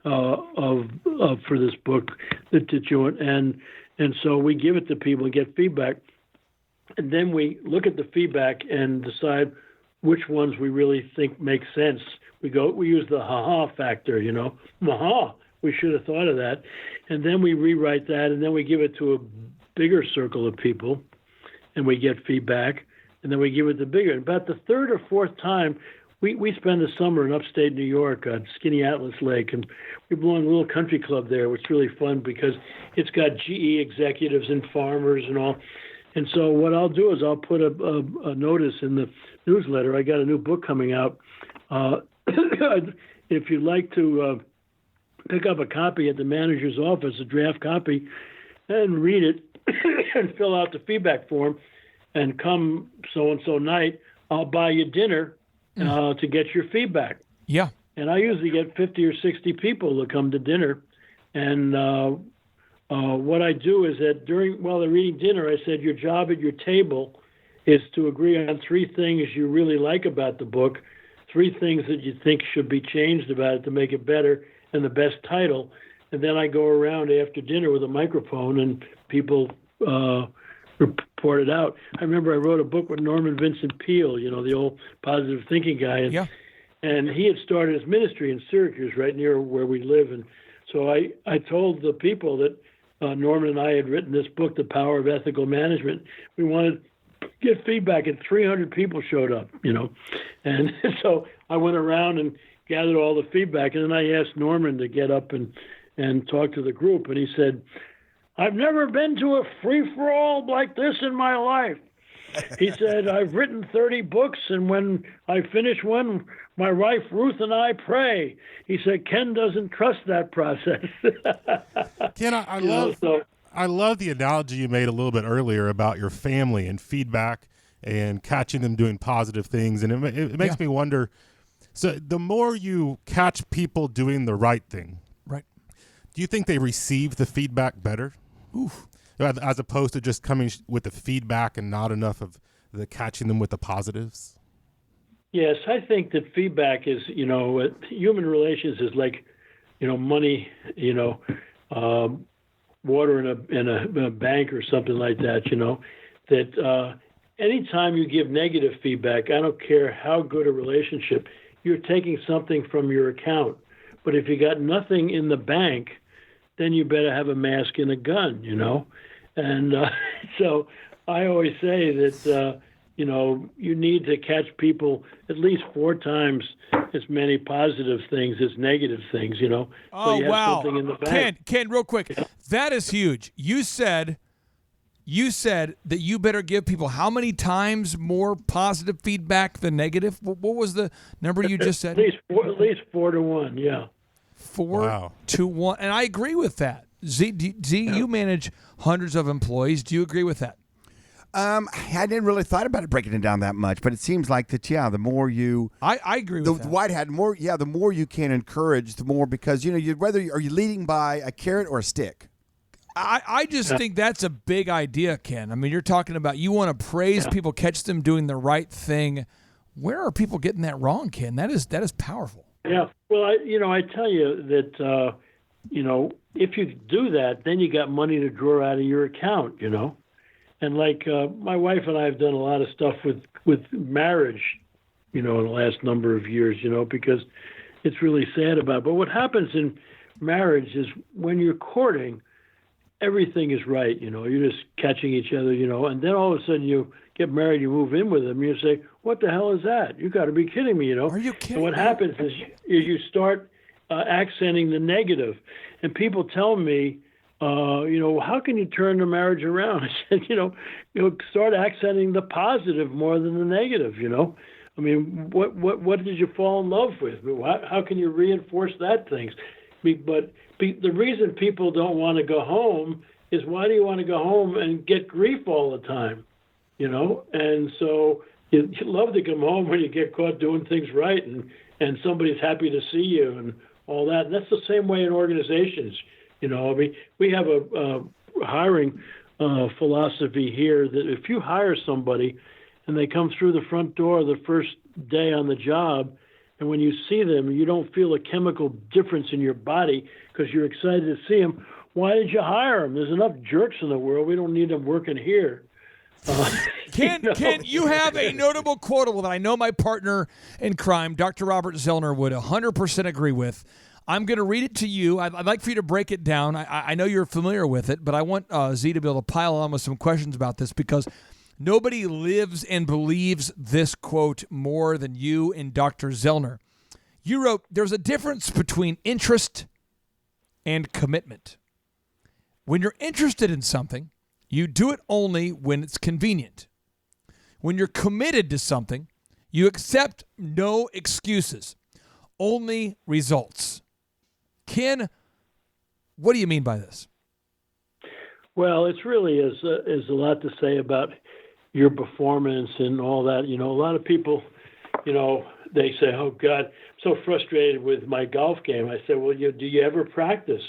for this book that you want?" And so we give it to people and get feedback, and then we look at the feedback and decide which ones we really think make sense. We use the ha-ha factor, ha-ha, we should have thought of that, and then we rewrite that, and then we give it to a bigger circle of people, and we get feedback, and then we give it to bigger. About the third or fourth time, we spend the summer in upstate New York on Skinny Atlas Lake, and we belong to a little country club there, which is really fun because it's got GE executives and farmers and all. And so what I'll do is I'll put a notice in the newsletter. I got a new book coming out. If you'd like to pick up a copy at the manager's office, a draft copy, and read it and fill out the feedback form, and come so-and-so night, I'll buy you dinner to get your feedback. Yeah. And I usually get 50 or 60 people to come to dinner. And what I do is that while they're eating dinner, I said, your job at your table is to agree on 3 things you really like about the book, 3 things that you think should be changed about it to make it better, and the best title. And then I go around after dinner with a microphone and people report it out. I remember I wrote a book with Norman Vincent Peale, the old positive thinking guy. And he had started his ministry in Syracuse, right near where we live. And so I told the people that Norman and I had written this book, The Power of Ethical Management. We wanted to get feedback, and 300 people showed up, And so I went around and gathered all the feedback, and then I asked Norman to get up and talk to the group. And he said, "I've never been to a free-for-all like this in my life." He said, "I've written 30 books, and when I finish one, my wife Ruth and I pray." He said, "Ken doesn't trust that process." Ken, I love the analogy you made a little bit earlier about your family and feedback and catching them doing positive things. And it makes me wonder, so the more you catch people doing the right thing, right, do you think they receive the feedback better? Oof. As opposed to just coming with the feedback and not enough of the catching them with the positives? Yes, I think that feedback is, human relations is like, money, water in a bank or something like that, that anytime you give negative feedback, I don't care how good a relationship, you're taking something from your account. But if you got nothing in the bank, then you better have a mask and a gun, And so I always say that, you need to catch people at least 4 times as many positive things as negative things, Oh, so you have wow. something in the bank. Ken, real quick. Yeah. That is huge. You said that you better give people how many times more positive feedback than negative? What was the number you just said? At least 4 to 1, yeah. 4 to 1. And I agree with that. Z, you manage hundreds of employees. Do you agree with that? I didn't really thought about it breaking it down that much, but it seems like that. Yeah, the more you, I agree with that. The white hat, more. Yeah, the more you can encourage, the more, because are you leading by a carrot or a stick? I just think that's a big idea, Ken. I mean, you're talking about you want to praise people, catch them doing the right thing. Where are people getting that wrong, Ken? That is powerful. Yeah. Well, I tell you that if you do that, then you got money to draw out of your account, And like my wife and I have done a lot of stuff with marriage, in the last number of years, because it's really sad about it. But what happens in marriage is when you're courting, everything is right. You're just catching each other. And then all of a sudden you get married, you move in with them, you say, "What the hell is that? You got to be kidding me!" Are you kidding? And what me? happens is you start accenting the negative, and people tell me, how can you turn the marriage around? I said, start accenting the positive more than the negative. I mean, what did you fall in love with? How can you reinforce that things? But the reason people don't want to go home is, why do you want to go home and get grief all the time? And so you love to come home when you get caught doing things right, and somebody's happy to see you and all that. And that's the same way in organizations. I mean, we have a hiring philosophy here that if you hire somebody and they come through the front door the first day on the job, and when you see them, you don't feel a chemical difference in your body because you're excited to see them, why did you hire them? There's enough jerks in the world. We don't need them working here. Ken, you have a notable quotable that I know my partner in crime, Dr. Robert Zellner, would 100% agree with. I'm going to read it to you. I'd like for you to break it down. I know you're familiar with it, but I want Z to be able to pile on with some questions about this, because nobody lives and believes this quote more than you and Dr. Zellner. You wrote, "There's a difference between interest and commitment. When you're interested in something, you do it only when it's convenient. When you're committed to something, you accept no excuses, only results." Ken, what do you mean by this? Well, it's really is a lot to say about your performance and all that. A lot of people, they say, "Oh God, I'm so frustrated with my golf game." I said, "Well, do you ever practice?"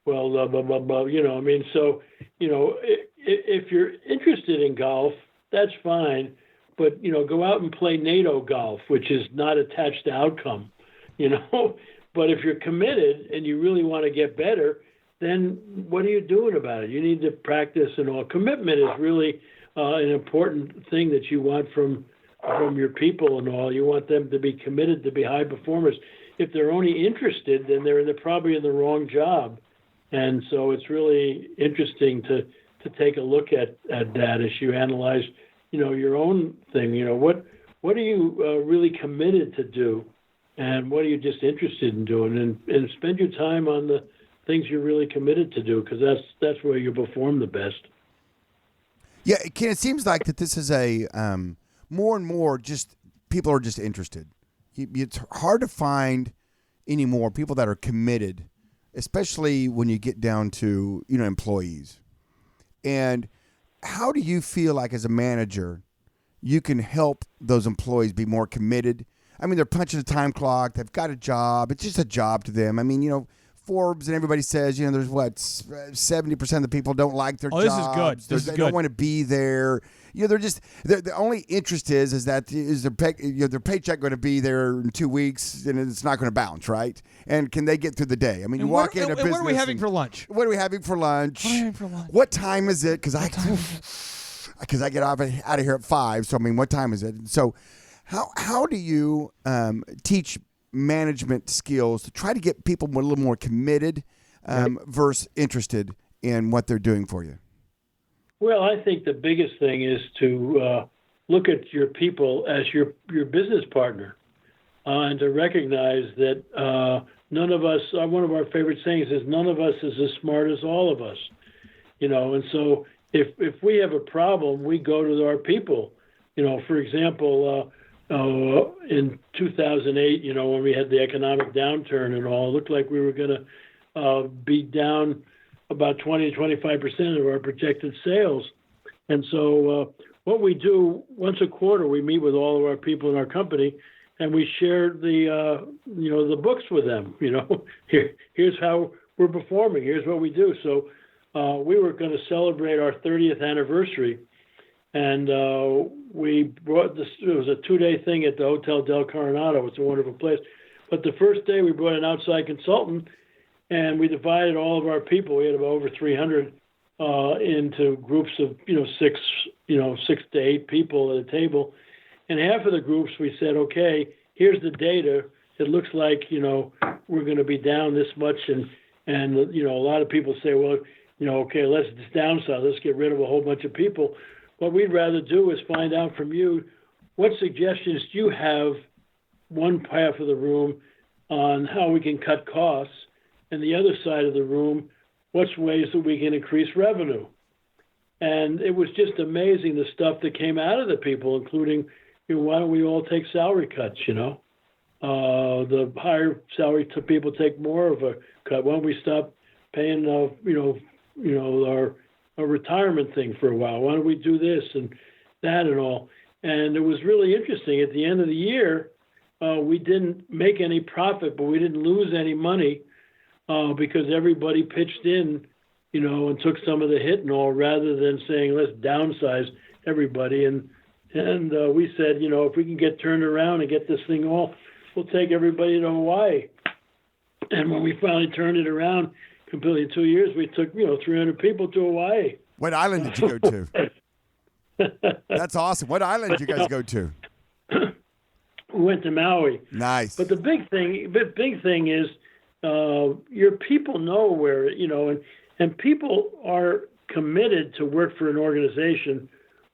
Well, blah, blah, blah, blah. I mean, so, if you're interested in golf, that's fine, but, go out and play NATO golf, which is not attached to outcome, But if you're committed and you really want to get better, then what are you doing about it? You need to practice and all. Commitment is really an important thing that you want from your people and all. You want them to be committed to be high performers. If they're only interested, then they're probably in the wrong job. And so it's really interesting to take a look at that as you analyze, your own thing. What are you really committed to do, and what are you just interested in doing? And spend your time on the things you're really committed to do, because that's where you perform the best. Yeah, Ken, it seems like that this is a more and more just people are just interested. It's hard to find anymore people that are committed, especially when you get down to, employees. And how do you feel like as a manager you can help those employees be more committed? I mean, they're punching a time clock. They've got a job. It's just a job to them. I mean, Forbes and everybody says, there's 70% of the people don't like their jobs. This is good. They don't want to be there. They're just the only interest is their paycheck going to be there in 2 weeks, and it's not going to bounce, right? And can they get through the day? I mean, you walk into a business. What are we having for lunch? What are we having for lunch? What time is it? Because I get out of here at 5. So I mean, what time is it? So how do you teach management skills to try to get people a little more committed versus interested in what they're doing for you? Well, I think the biggest thing is to look at your people as your business partner, and to recognize that none of us, one of our favorite sayings is, none of us is as smart as all of us, and so if we have a problem, we go to our people. For example, in 2008, when we had the economic downturn and all, it looked like we were going to be down about 20 to 25% of our projected sales. And so what we do once a quarter, we meet with all of our people in our company, and we share the books with them. Here's how we're performing. Here's what we do. So we were going to celebrate our 30th anniversary. And we brought this, it was a 2-day thing at the Hotel Del Coronado. It's a wonderful place. But the first day we brought an outside consultant, and we divided all of our people. We had about over 300 into groups of, 6 to 8 people at a table. And half of the groups we said, okay, here's the data. It looks like, we're going to be down this much. And a lot of people say, well, okay, let's downsize, let's get rid of a whole bunch of people. What we'd rather do is find out from you, what suggestions do you have, one half of the room, on how we can cut costs, and the other side of the room, what's ways that we can increase revenue. And it was just amazing the stuff that came out of the people, including, why don't we all take salary cuts, the higher salary people take more of a cut. Why don't we stop paying, our retirement thing for a while? Why don't we do this and that and all? And it was really interesting. At the end of the year, we didn't make any profit, but we didn't lose any money because everybody pitched in, and took some of the hit and all, rather than saying, let's downsize everybody. And we said, if we can get turned around and get this thing off, we'll take everybody to Hawaii. And when we finally turned it around completely in 2 years, we took, 300 people to Hawaii. What island did you go to? That's awesome. What island did you guys go to? We went to Maui. Nice. But the big thing is your people know where, and people are committed to work for an organization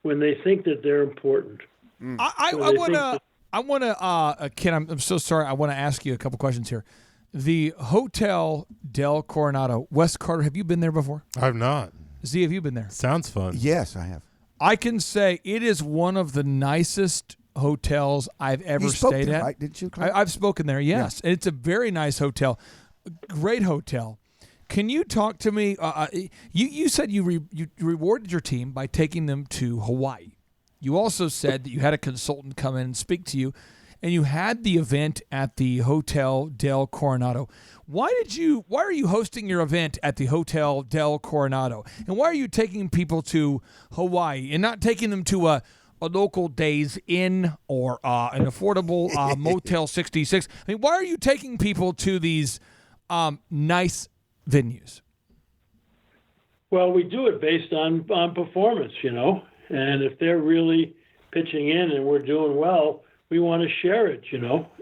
when they think that they're important. I want to, Ken, I'm so sorry. I want to ask you a couple questions here. The Hotel Del Coronado, West Carter, have you been there before? I've not. Z, have you been there? Sounds fun. Yes, I have. I can say it is one of the nicest hotels I've ever stayed there, at. right? Didn't you, Clint? I've spoken there, yes. Yeah. It's a very nice hotel. Great hotel. Can you talk to me? You said you rewarded your team by taking them to Hawaii. You also said that you had a consultant come in and speak to you, and you had the event at the Hotel Del Coronado. Why are you hosting your event at the Hotel Del Coronado? And why are you taking people to Hawaii and not taking them to a local Days Inn or an affordable Motel 66? I mean, why are you taking people to these nice venues? Well, we do it based on performance, and if they're really pitching in and we're doing well, we want to share it,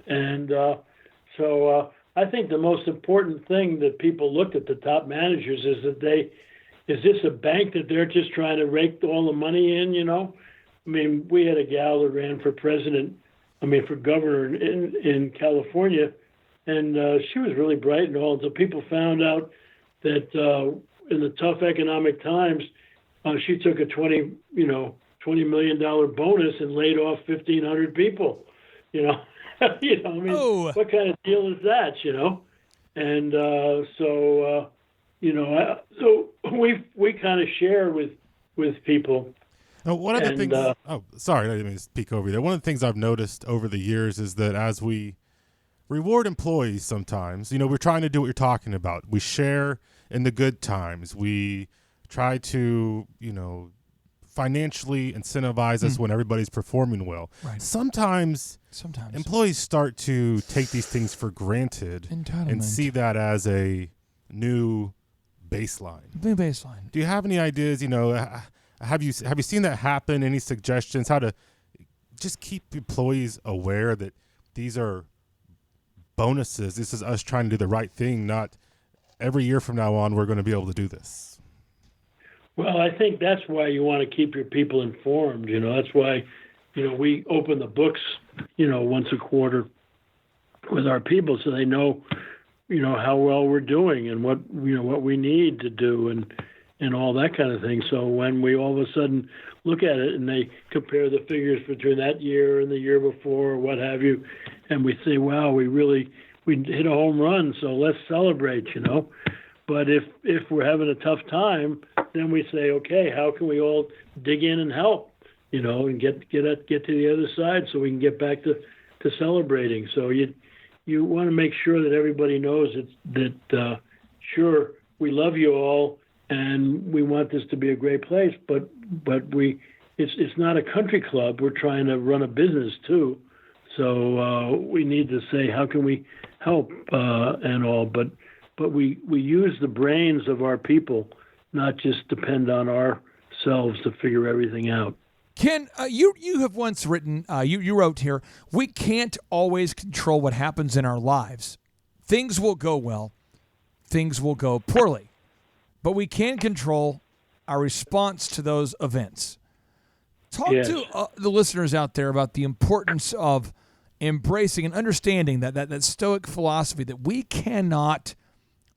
and so I think the most important thing that people look at the top managers is that is this a bank that they're just trying to rake all the money in, I mean, we had a gal that ran for governor in California, and she was really bright and all. So people found out that in the tough economic times, she took a $20 million bonus and laid off 1,500 people. What kind of deal is that? And so we kind of share with people. One of the things. Sorry, I didn't mean to speak over you there. One of the things I've noticed over the years is that as we reward employees, sometimes, we're trying to do what you're talking about. We share in the good times. We try to, financially incentivize us when everybody's performing well. Right. Sometimes employees start to take these things for granted and see that as a new baseline. Do you have any ideas? Have you seen that happen? Any suggestions how to just keep employees aware that these are bonuses? This is us trying to do the right thing, not every year from now on we're going to be able to do this. Well, I think that's why you want to keep your people informed. That's why, we open the books, once a quarter with our people so they know, how well we're doing and what we need to do and all that kind of thing. So when we all of a sudden look at it and they compare the figures between that year and the year before or what have you, and we say, wow, we hit a home run, so let's celebrate, But if we're having a tough time, then we say, okay, how can we all dig in and help, and get to the other side so we can get back to celebrating. So you want to make sure that everybody knows that sure, we love you all and we want this to be a great place, but it's not a country club. We're trying to run a business too. So we need to say, how can we help and all, but we use the brains of our people, not just depend on ourselves to figure everything out. Ken, you have once written, you wrote here, we can't always control what happens in our lives. Things will go well. Things will go poorly. but we can control our response to those events. Talk Yes. to the listeners out there about the importance of embracing and understanding that Stoic philosophy that we cannot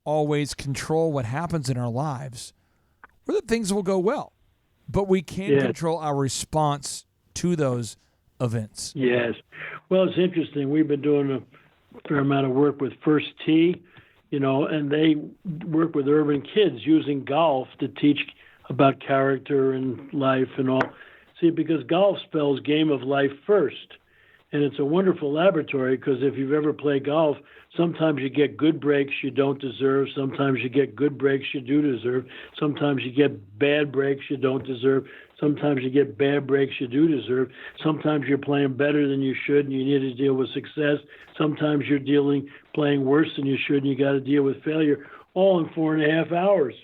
always control what happens in our lives, or that things will go well, but we can Yes. control our response to those events. Yes. Well, it's interesting. We've been doing a fair amount of work with First Tee, and they work with urban kids using golf to teach about character and life and all. See, because golf spells game of life first. And it's a wonderful laboratory because if you've ever played golf, sometimes you get good breaks you don't deserve. Sometimes you get good breaks you do deserve. Sometimes you get bad breaks you don't deserve. Sometimes you get bad breaks you do deserve. Sometimes you're playing better than you should and you need to deal with success. Sometimes you're playing worse than you should and you got to deal with failure, all in 4.5 hours.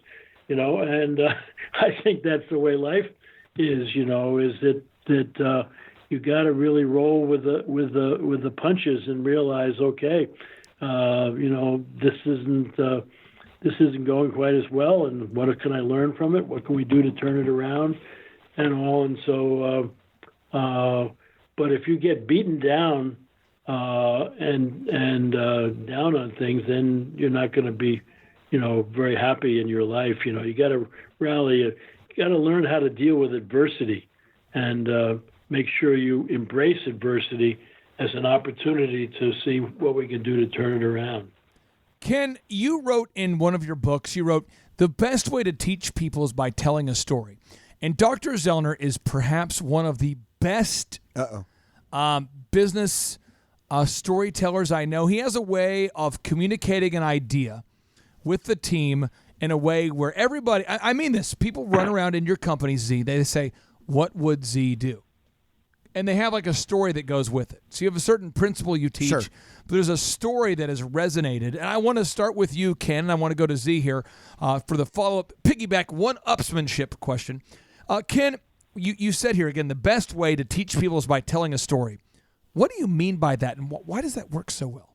And I think that's the way life is. Is that you got to really roll with the punches and realize, okay, this isn't going quite as well, and what can I learn from it? What can we do to turn it around, and all? And so, but if you get beaten down and down on things, then you're not going to be, very happy in your life. You got to rally. You got to learn how to deal with adversity, and make sure you embrace adversity as an opportunity to see what we can do to turn it around. Ken, you wrote in one of your books, the best way to teach people is by telling a story. And Dr. Zellner is perhaps one of the best business storytellers I know. He has a way of communicating an idea with the team in a way where everybody, I mean this, people run around in your company, Z, they say, what would Z do? And they have like a story that goes with it. So you have a certain principle you teach, Sure. but there's a story that has resonated. And I want to start with you, Ken, and I want to go to Z here for the follow-up, piggyback one-upsmanship question. Ken, you said here again, the best way to teach people is by telling a story. What do you mean by that, and why does that work so well?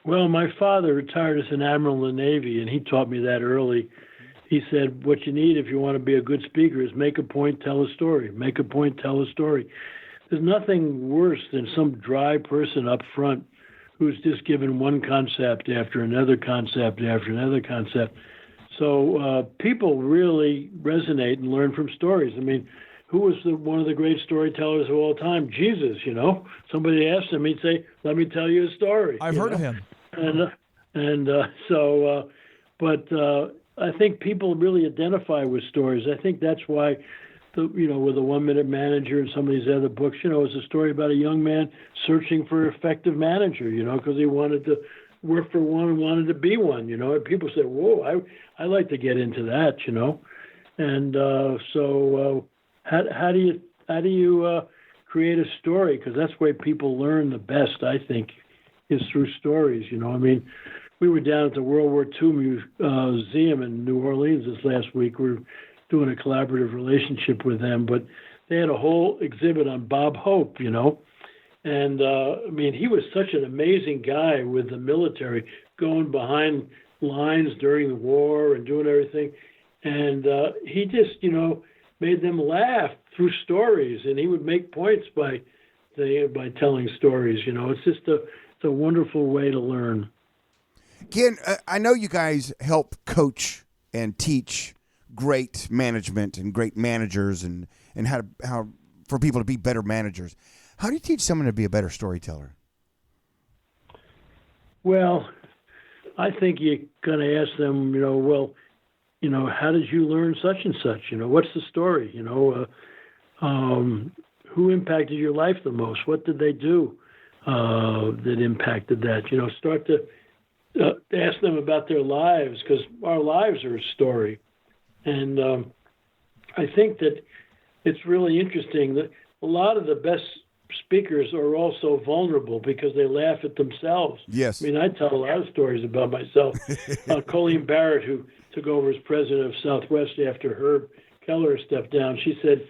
Well, my father retired as an admiral in the Navy, and he taught me that early. He said, what you need if you want to be a good speaker is make a point, tell a story. Make a point, tell a story. There's nothing worse than some dry person up front who's just given one concept after another concept after another concept. So people really resonate and learn from stories. I mean, who was one of the great storytellers of all time? Jesus, Somebody asked him, he'd say, let me tell you a story. I've heard of him. I think people really identify with stories. I think that's why, with the 1 Minute Manager and some of these other books, it's a story about a young man searching for an effective manager, because he wanted to work for one and wanted to be one, and people say, whoa, I like to get into that, and how do you create a story? Because that's where people learn the best, I think, is through stories. We were down at the World War II Museum in New Orleans this last week. We were doing a collaborative relationship with them, but they had a whole exhibit on Bob Hope, and he was such an amazing guy with the military, going behind lines during the war and doing everything, and he just, made them laugh through stories, and he would make points by telling stories. It's just a wonderful way to learn. Ken, I know you guys help coach and teach great management and great managers and how for people to be better managers. How do you teach someone to be a better storyteller? Well, I think you're going to ask them, how did you learn such and such? What's the story? Who impacted your life the most? What did they do that impacted that? Start to ask them about their lives, because our lives are a story. And I think that it's really interesting that a lot of the best speakers are also vulnerable because they laugh at themselves. Yes. I tell a lot of stories about myself. Colleen Barrett, who took over as president of Southwest after Herb Keller stepped down, she said,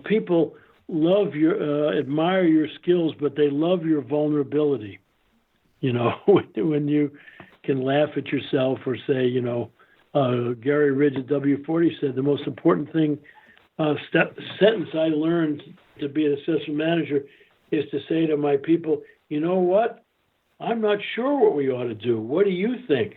people admire your skills, but they love your vulnerability. When you can laugh at yourself or say, Gary Ridge at W40 said the most important thing, sentence I learned to be an assistant manager is to say to my people, you know what? I'm not sure what we ought to do. What do you think?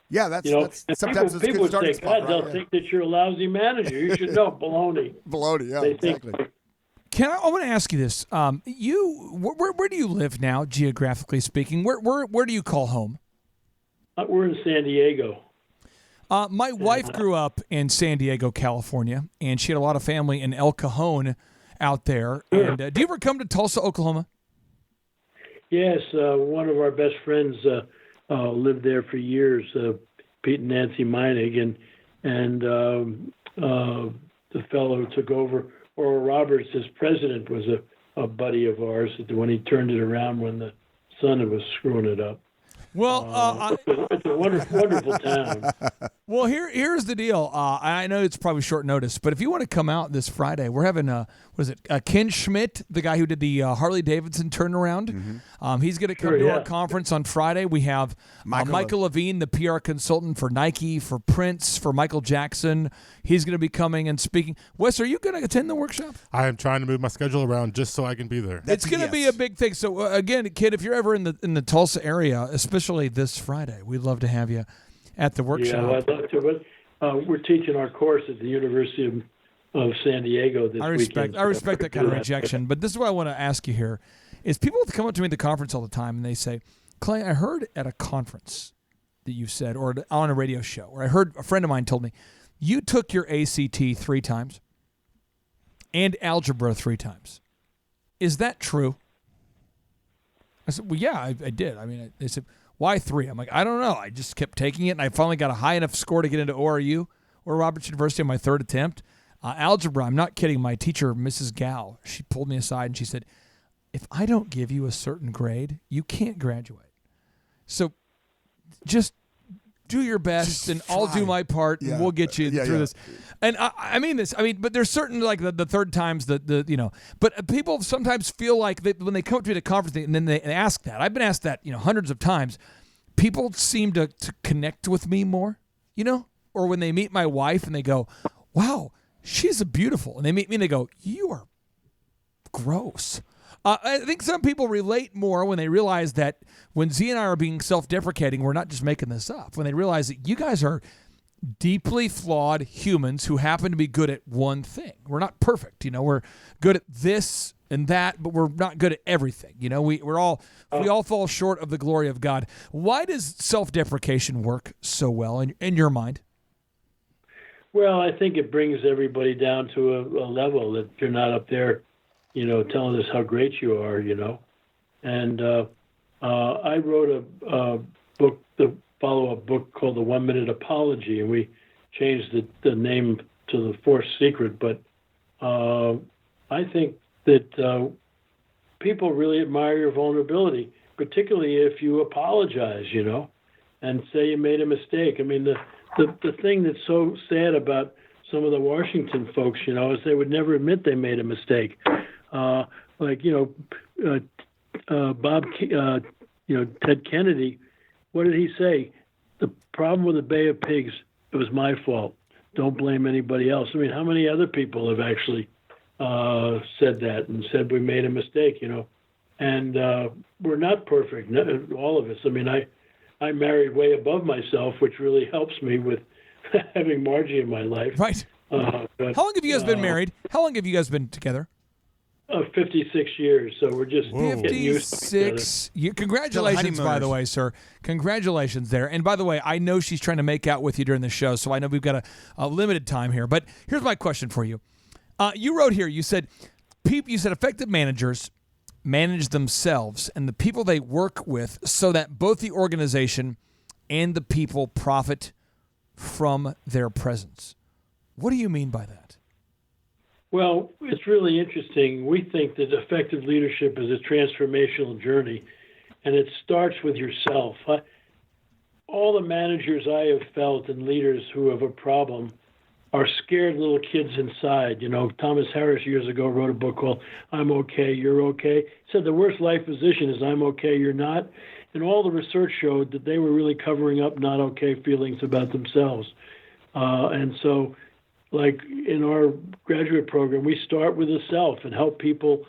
Yeah, that's, You know, that's and sometimes it's a people good starting say, spot. God, they'll Right? think that you're a lousy manager. You should know. Baloney. Baloney, yeah, They exactly. think, I want to ask you this. Where do you live now, geographically speaking? Where do you call home? we're in San Diego. My wife grew up in San Diego, California, and she had a lot of family in El Cajon out there. And do you ever come to Tulsa, Oklahoma? Yes, one of our best friends lived there for years, Pete and Nancy Meinig, and the fellow who took over, Oral Roberts, as president, was a buddy of ours when he turned it around when the son was screwing it up. Well, It's a wonderful town. Well, here's the deal. I know it's probably short notice, but if you want to come out this Friday, we're having Ken Schmidt, the guy who did the Harley Davidson turnaround. He's going to come to our conference on Friday. We have Michael Levine, the PR consultant for Nike, for Prince, for Michael Jackson. He's going to be coming and speaking. Wes, are you going to attend the workshop? I am trying to move my schedule around just so I can be there. It's going to be a big thing. So again, kid, if you're ever in the Tulsa area, especially this Friday, we'd love to have you at the workshop. Yeah, well, I'd love to. But we're teaching our course at the University of San Diego this weekend. I respect that kind of rejection. But this is what I want to ask you here: is people come up to me at the conference all the time and they say, "Clay, I heard at a conference that you said, or on a radio show, or I heard a friend of mine told me you took your ACT 3 times and algebra 3 times. Is that true?" I said, "Well, yeah, I did." I mean, they said, "Why 3?" I'm like, "I don't know. I just kept taking it, and I finally got a high enough score to get into ORU or Roberts University on my 3rd attempt." Algebra, I'm not kidding. My teacher, Mrs. Gow, she pulled me aside and she said, "If I don't give you a certain grade, you can't graduate. So just do your best, and I'll do my part, and we'll get you through this." And I mean this. I mean, but there's certain, like the third times, but people sometimes feel like that when they come to the conference and then they ask that. I've been asked that, hundreds of times. People seem to connect with me more, or when they meet my wife and they go, "Wow, she's a beautiful," and they meet me and they go, "You are gross." I think some people relate more when they realize that when Z and I are being self-deprecating, we're not just making this up. When they realize that you guys are deeply flawed humans who happen to be good at one thing. We're not perfect. We're good at this and that, but we're not good at everything. We all fall short of the glory of God. Why does self-deprecation work so well in your mind? Well, I think it brings everybody down to a level that you're not up there, telling us how great you are, And I wrote a book, the follow-up book called The 1 Minute Apology, and we changed the name to The Fourth Secret. But I think that people really admire your vulnerability, particularly if you apologize, and say you made a mistake. I mean, the thing that's so sad about some of the Washington folks, is they would never admit they made a mistake. Bob, Ted Kennedy, what did he say? The problem with the Bay of Pigs, it was my fault. Don't blame anybody else. I mean, how many other people have actually said that and said we made a mistake, And we're not perfect, all of us. I mean, I married way above myself, which really helps me with having Margie in my life. Right. But, how long have you guys been married? How long have you guys been together? 56 years, so we're just getting used to each other. 56. Congratulations, by the way, sir. Congratulations there. And by the way, I know she's trying to make out with you during the show, so I know we've got a limited time here. But here's my question for you. You wrote here, you said effective managers manage themselves and the people they work with so that both the organization and the people profit from their presence. What do you mean by that? Well, it's really interesting. We think that effective leadership is a transformational journey, and it starts with yourself. All the managers I have felt and leaders who have a problem are scared little kids inside. Thomas Harris years ago wrote a book called I'm Okay, You're Okay. He said the worst life position is I'm okay, you're not. And all the research showed that they were really covering up not okay feelings about themselves. And so, like in our graduate program, we start with the self and help people,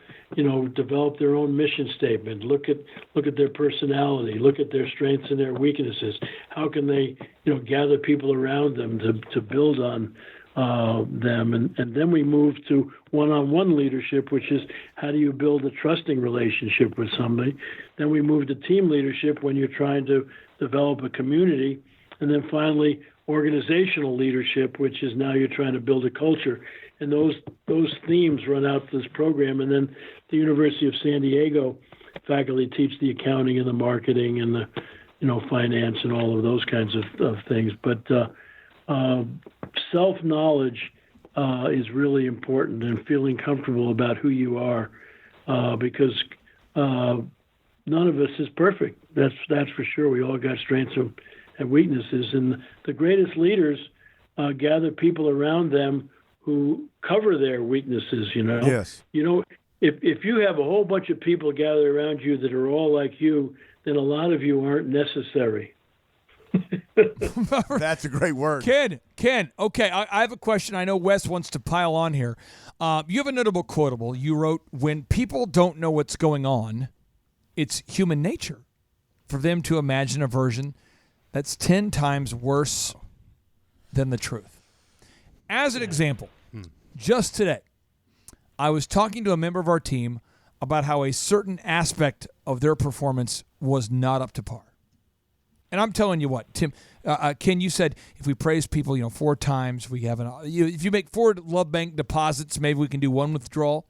develop their own mission statement, look at their personality, look at their strengths and their weaknesses. How can they, gather people around them to build on them? And then we move to one-on-one leadership, which is how do you build a trusting relationship with somebody? Then we move to team leadership when you're trying to develop a community. And then finally, organizational leadership, which is now you're trying to build a culture. And those themes run out this program. And then the University of San Diego faculty teach the accounting and the marketing and the, finance and all of those kinds of things. But self-knowledge is really important, and feeling comfortable about who you are, because none of us is perfect. That's for sure. We all got strengths and weaknesses, and the greatest leaders gather people around them who cover their weaknesses. Yes. If you have a whole bunch of people gathered around you that are all like you, then a lot of you aren't necessary. That's a great word. Ken, okay, I have a question. I know Wes wants to pile on here. You have a notable quotable. You wrote, when people don't know what's going on, it's human nature for them to imagine a version that's 10 times worse than the truth. As an example, just today, I was talking to a member of our team about how a certain aspect of their performance was not up to par. And I'm telling you what, Tim, Ken, you said if we praise people, 4 times, we have if you make 4 Love Bank deposits, maybe we can do 1 withdrawal.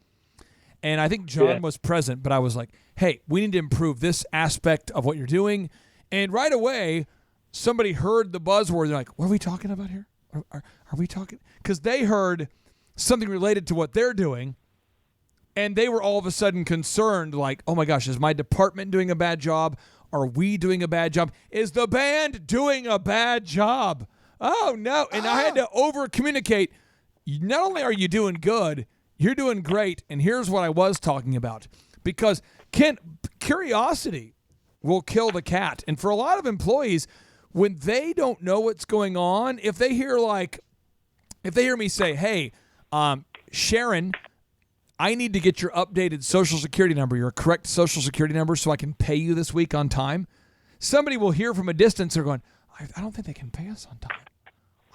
And I think John was present, but I was like, hey, we need to improve this aspect of what you're doing. And right away, somebody heard the buzzword. They're like, what are we talking about here? Are we talking? Because they heard something related to what they're doing, and they were all of a sudden concerned, like, oh my gosh, is my department doing a bad job? Are we doing a bad job? Is the band doing a bad job? Oh, no. And I had to over-communicate. Not only are you doing good, you're doing great. And here's what I was talking about. Because, Ken, curiosity will kill the cat. And for a lot of employees, when they don't know what's going on, if they hear me say, hey, Sharon, I need to get your updated Social Security number, your correct Social Security number, so I can pay you this week on time. Somebody will hear from a distance, they're going, I don't think they can pay us on time.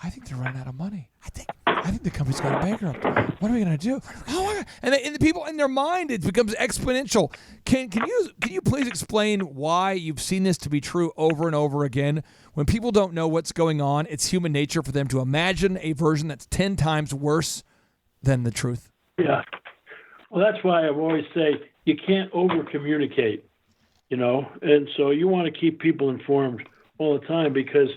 I think they're running out of money. I think the company's going bankrupt. What are we going to do? Oh my God. And the people in their mind, it becomes exponential. Can you please explain why you've seen this to be true over and over again? When people don't know what's going on, it's human nature for them to imagine a version that's 10 times worse than the truth. Yeah. Well, that's why I always say you can't over-communicate, and so you want to keep people informed all the time because,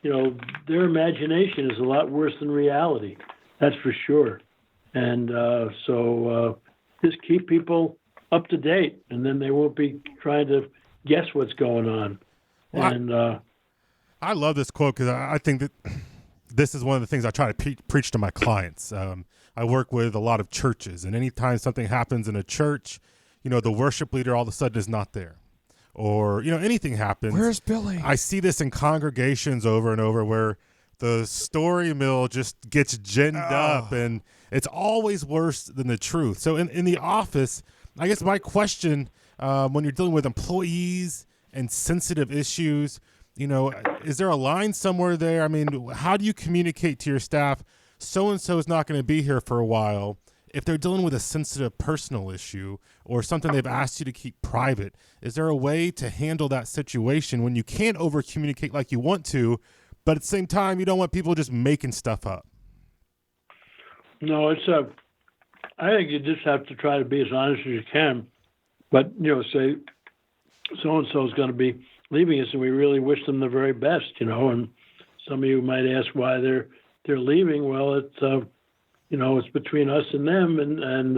their imagination is a lot worse than reality. That's for sure. And so just keep people up to date, and then they won't be trying to guess what's going on. Well, And I love this quote because I think that this is one of the things I try to preach to my clients. I work with a lot of churches, and anytime something happens in a church, the worship leader all of a sudden is not there. Or, anything happens. Where's Billy? I see this in congregations over and over where the story mill just gets ginned up, and it's always worse than the truth. So in the office, I guess my question, when you're dealing with employees and sensitive issues, is there a line somewhere there? I mean, how do you communicate to your staff, so-and-so is not going to be here for a while? If they're dealing with a sensitive personal issue or something they've asked you to keep private, is there a way to handle that situation when you can't over-communicate like you want to, but at the same time, you don't want people just making stuff up? no, I think you just have to try to be as honest as you can, but, say so-and-so is going to be leaving us and we really wish them the very best, and some of you might ask why they're leaving. Well, it's, it's between us and them, and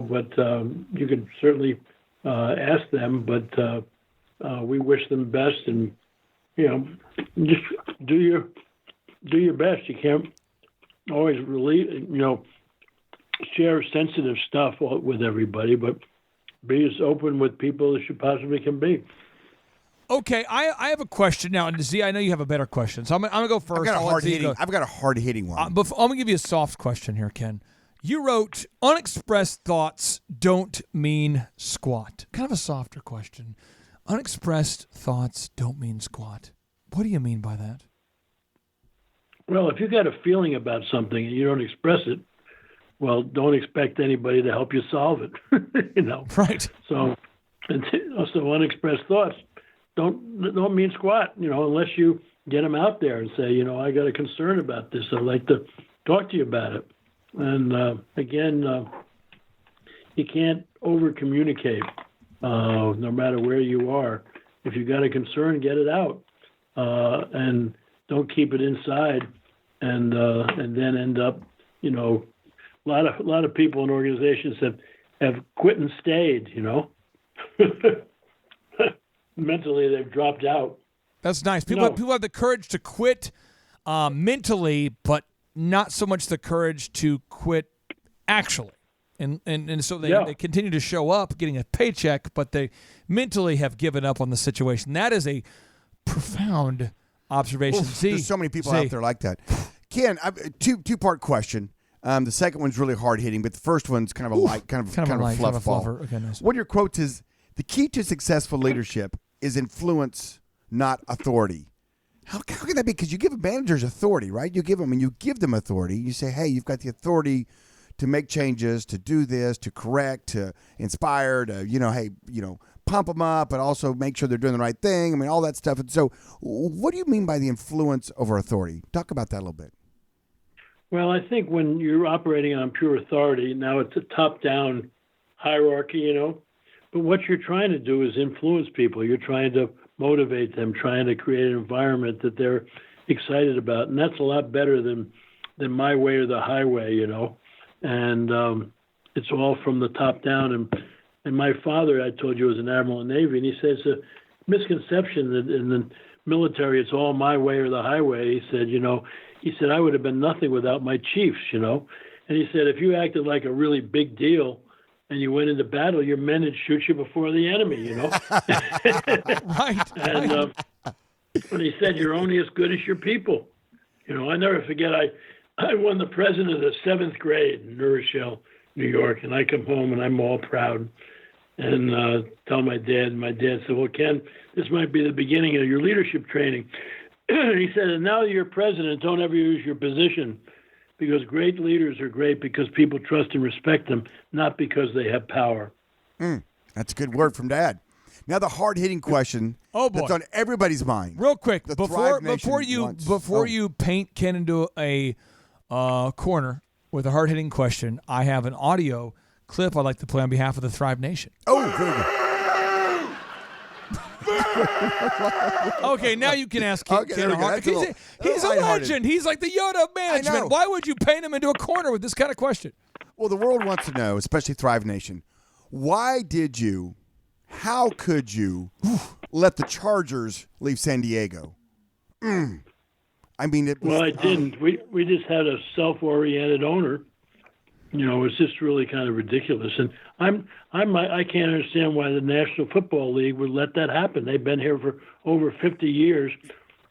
but you could certainly ask them, but we wish them best, and just do your best. You always really, share sensitive stuff with everybody, but be as open with people as you possibly can be. Okay, I have a question now, and Z, I know you have a better question, so I'm gonna go first. I've got a hard-hitting one. I'm gonna give you a soft question here, Ken. You wrote, "Unexpressed thoughts don't mean squat." Kind of a softer question. Unexpressed thoughts don't mean squat. What do you mean by that? Well, if you got a feeling about something and you don't express it, well, don't expect anybody to help you solve it. Right. So unexpressed thoughts don't mean squat. Unless you get them out there and say, I got a concern about this. I'd like to talk to you about it. And again, you can't over communicate, no matter where you are. If you got a concern, get it out, and don't keep it inside, and then end up, a lot of people in organizations have quit and stayed. Mentally, they've dropped out. That's nice. People have the courage to quit mentally, but not so much the courage to quit actually. And so they continue to show up getting a paycheck, but they mentally have given up on the situation. That is a profound observation. There's so many people out there like that. Ken, two-part question. The second one's really hard-hitting, but the first one's kind of a light, kind of a fluff ball. Okay, nice. One of your quotes is, "The key to successful leadership is influence, not authority." How can that be? Because you give managers authority, right? You give them authority. You say, hey, you've got the authority to make changes, to do this, to correct, to inspire, to, pump them up, but also make sure they're doing the right thing. All that stuff. And so what do you mean by the influence over authority? Talk about that a little bit. Well, I think when you're operating on pure authority, now it's a top-down hierarchy, but what you're trying to do is influence people. You're trying to motivate them, trying to create an environment that they're excited about. And that's a lot better than my way or the highway, And it's all from the top down. And my father, I told you, was an admiral in the Navy, and he says a misconception that in the military it's all my way or the highway. He said, I would have been nothing without my chiefs, And he said, if you acted like a really big deal and you went into battle, your men would shoot you before the enemy, Right. And he said, you're only as good as your people. I never forget, I won the president of the 7th grade in New Rochelle, New York, and I come home and I'm all proud and tell my dad. And my dad said, well, Ken, this might be the beginning of your leadership training. He said, and now that you're president, don't ever use your position, because great leaders are great because people trust and respect them, not because they have power. That's a good word from Dad. Now the hard-hitting question that's on everybody's mind. Real quick, before you paint Ken into a corner with a hard-hitting question, I have an audio clip I'd like to play on behalf of the Thrive Nation. Oh, very good. Okay, now you can ask Ken. He's a legend. He's like the Yoda of management. Why would you paint him into a corner with this kind of question? Well, the world wants to know, especially Thrive Nation, how could you let the Chargers leave San Diego? Well, I didn't. We just had a self-oriented owner. It's just really kind of ridiculous. And I can't understand why the National Football League would let that happen. They've been here for over 50 years,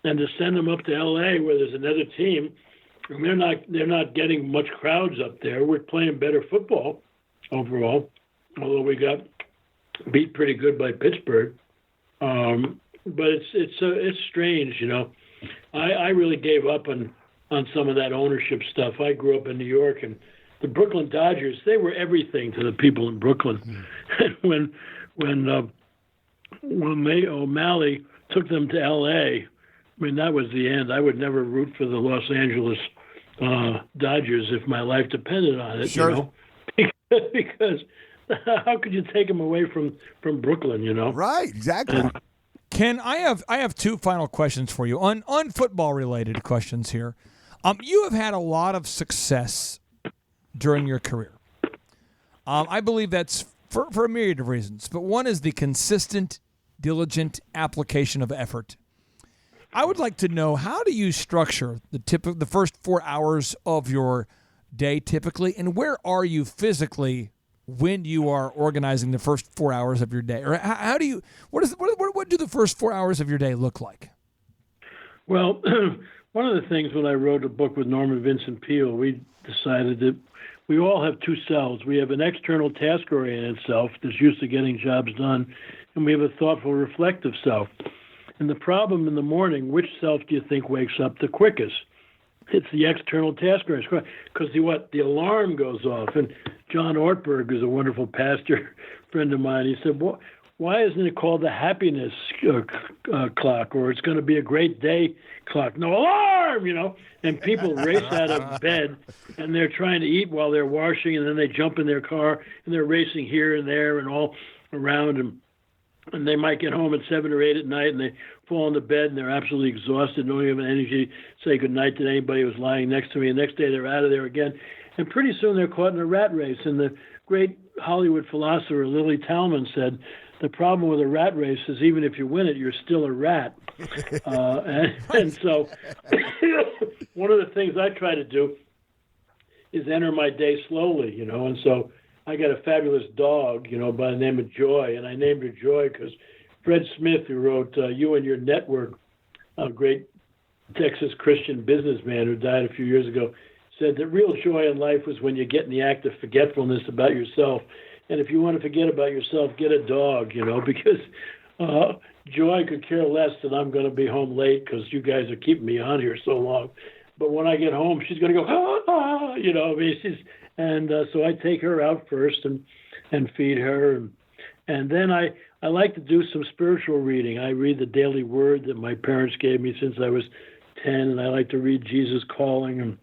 and to send them up to L.A. where there's another team, and they're not getting much crowds up there. We're playing better football overall, although we got beat pretty good by Pittsburgh. But it's strange, I really gave up on some of that ownership stuff. I grew up in New York, and the Brooklyn Dodgers, they were everything to the people in Brooklyn. And when O'Malley took them to L.A., that was the end. I would never root for the Los Angeles Dodgers if my life depended on it. Sure. Because how could you take them away from Brooklyn? Right, exactly. Ken, I have two final questions for you on football related questions here. You have had a lot of success during your career. I believe that's for a myriad of reasons, but one is the consistent, diligent application of effort. I would like to know, how do you structure the first 4 hours of your day typically, and where are you physically when you are organizing the first 4 hours of your day? Or how do you, what do the first 4 hours of your day look like? Well, one of the things when I wrote a book with Norman Vincent Peale, we decided that we all have two selves. We have an external task-oriented self that's used to getting jobs done, and we have a thoughtful, reflective self. And the problem in the morning, which self do you think wakes up the quickest? It's the external task-oriented, because the alarm goes off. And John Ortberg, who's a wonderful pastor friend of mine, he said, well, why isn't it called the happiness clock, or it's going to be a great day clock? No alarm, and people race out of bed, and they're trying to eat while they're washing, and then they jump in their car, and they're racing here and there and all around, and they might get home at 7 or 8 at night, and they fall into bed, and they're absolutely exhausted, don't even have energy to say goodnight to anybody who's lying next to me. The next day, they're out of there again, and pretty soon they're caught in a rat race. And the great Hollywood philosopher Lily Talman said, the problem with a rat race is even if you win it, you're still a rat. And so one of the things I try to do is enter my day slowly, and so I got a fabulous dog, by the name of Joy, and I named her Joy because Fred Smith, who wrote You and Your Network, a great Texas Christian businessman who died a few years ago, said that real joy in life was when you get in the act of forgetfulness about yourself. And if you want to forget about yourself, get a dog, because Joy could care less that I'm going to be home late because you guys are keeping me on here so long. But when I get home, she's going to go, so I take her out first and feed her. And then I like to do some spiritual reading. I read the Daily Word that my parents gave me since I was 10, and I like to read Jesus Calling and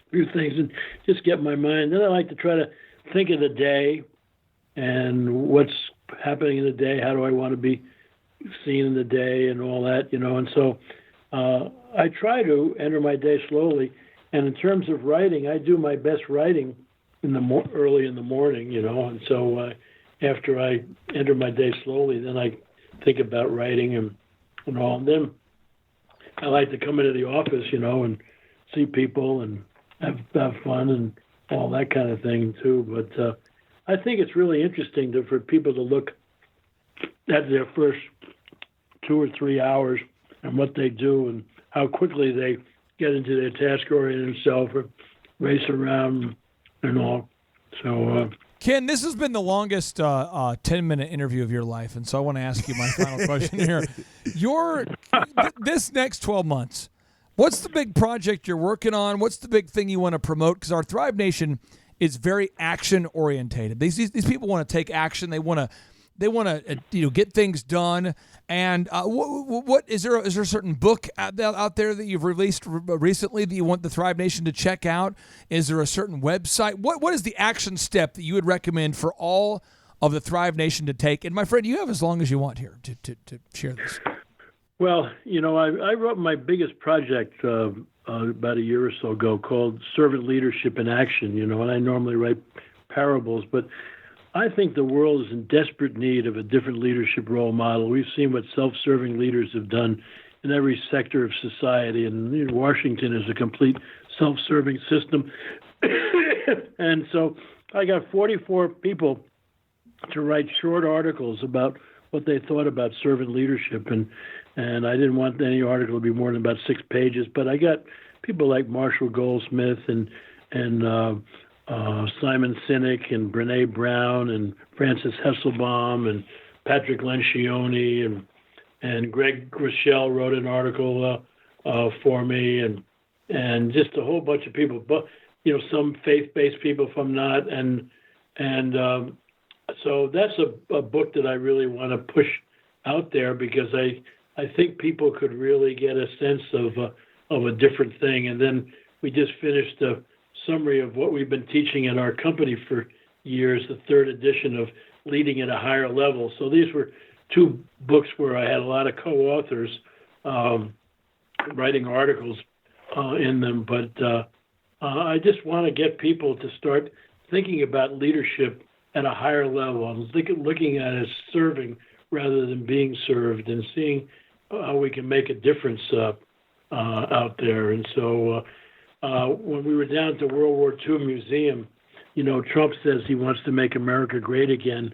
a few things and just get my mind. Then I like to try to think of the day and what's happening in the day. How do I want to be seen in the day and all that, And so I try to enter my day slowly. And in terms of writing, I do my best writing early in the morning, And so after I enter my day slowly, then I think about writing and all. And then I like to come into the office, and see people and have fun and all that kind of thing too. But I think it's really interesting for people to look at their first 2 or 3 hours and what they do and how quickly they get into their task-oriented self or race around and all. So, Ken, this has been the longest 10-minute interview of your life, and so I want to ask you my final question here. This next 12 months, what's the big project you're working on? What's the big thing you want to promote? Because our Thrive Nation is very action-orientated. These people want to take action. They want to get things done. And what is there a certain book out there that you've released recently that you want the Thrive Nation to check out? Is there a certain website? What is the action step that you would recommend for all of the Thrive Nation to take? And my friend, you have as long as you want here to share this. Well, I wrote my biggest project about a year or so ago called Servant Leadership in Action, and I normally write parables, but I think the world is in desperate need of a different leadership role model. We've seen what self-serving leaders have done in every sector of society, and Washington is a complete self-serving system. And so I got 44 people to write short articles about what they thought about servant leadership, and I didn't want any article to be more than about 6 pages, but I got people like Marshall Goldsmith and Simon Sinek and Brene Brown and Francis Hesselbaum and Patrick Lencioni and Greg Rochelle wrote an article for me and just a whole bunch of people, but some faith-based people, if I'm not, and so that's a book that I really want to push out there because I think people could really get a sense of a different thing. And then we just finished a summary of what we've been teaching in our company for years, the 3rd edition of Leading at a Higher Level. So these were 2 books where I had a lot of co-authors writing articles in them. But I just want to get people to start thinking about leadership at a higher level and looking at it as serving rather than being served, and seeing how we can make a difference out there. And so when we were down at the World War II Museum, Trump says he wants to make America great again.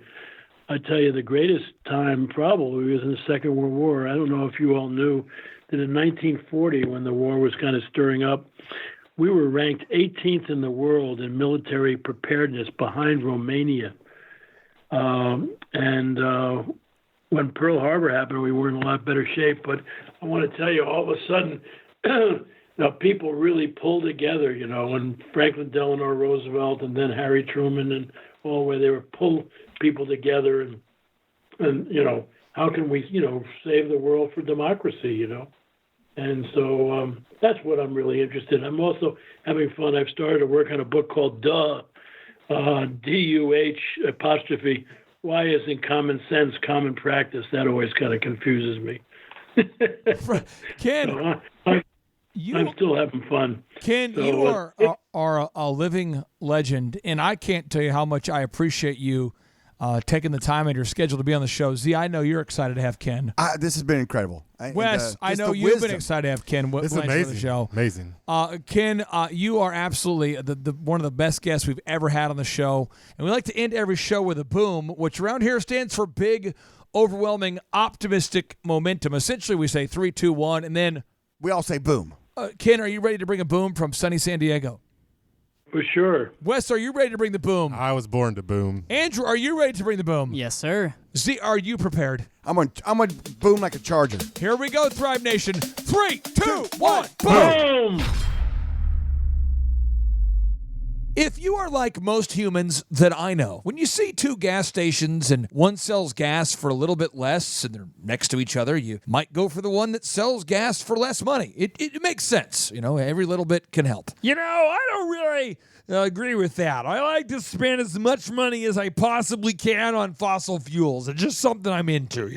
I tell you, the greatest time probably was in the Second World War. I don't know if you all knew that in 1940, when the war was kind of stirring up, we were ranked 18th in the world in military preparedness behind Romania. When Pearl Harbor happened, we were in a lot better shape. But I want to tell you, all of a sudden, now people really pulled together, when Franklin Delano Roosevelt and then Harry Truman and all, where they were pull people together and how can we, save the world for democracy, And so that's what I'm really interested in. I'm also having fun. I've started to work on a book called D-U-H apostrophe. Why isn't common sense common practice? That always kind of confuses me. Ken, so I'm still having fun. Ken, so, you are a living legend, and I can't tell you how much I appreciate you taking the time in your schedule to be on the show. Z, I know you're excited to have Ken. This has been incredible. Wes, I know you've been excited to have Ken Blanchard on the show. Amazing. Ken, you are absolutely the one of the best guests we've ever had on the show. And we like to end every show with a boom, which around here stands for big, overwhelming, optimistic momentum. Essentially, we say 3, 2, 1, and then we all say boom. Ken, are you ready to bring a boom from sunny San Diego? For sure. Wes, are you ready to bring the boom? I was born to boom. Andrew, are you ready to bring the boom? Yes, sir. Z, are you prepared? I'm gonna boom like a charger. Here we go, Thrive Nation. 3, 2, 1, boom! If you are like most humans that I know, when you see two gas stations and one sells gas for a little bit less and they're next to each other, you might go for the one that sells gas for less money. It makes sense. Every little bit can help. I don't really agree with that. I like to spend as much money as I possibly can on fossil fuels. It's just something I'm into.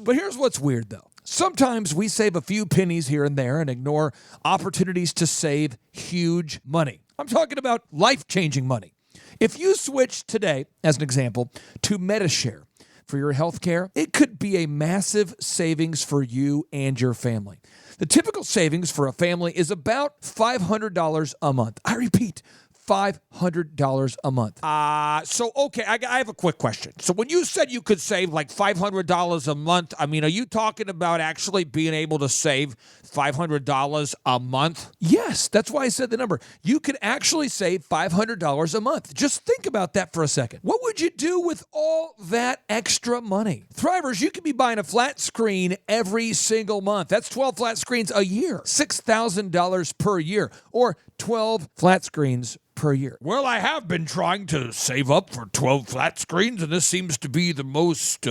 But here's what's weird, though. Sometimes we save a few pennies here and there and ignore opportunities to save huge money. I'm talking about life-changing money. If you switch today, as an example, to MediShare for your health care, it could be a massive savings for you and your family. The typical savings for a family is about $500 a month. I repeat, $500 a month. I have a quick question. So when you said you could save like $500 a month, are you talking about actually being able to save $500 a month? Yes, that's why I said the number. You could actually save $500 a month. Just think about that for a second. What would you do with all that extra money? Thrivers, you could be buying a flat screen every single month. That's 12 flat screens a year, $6,000 per year, or 12 flat screens per year. Well, I have been trying to save up for 12 flat screens, and this seems to be the most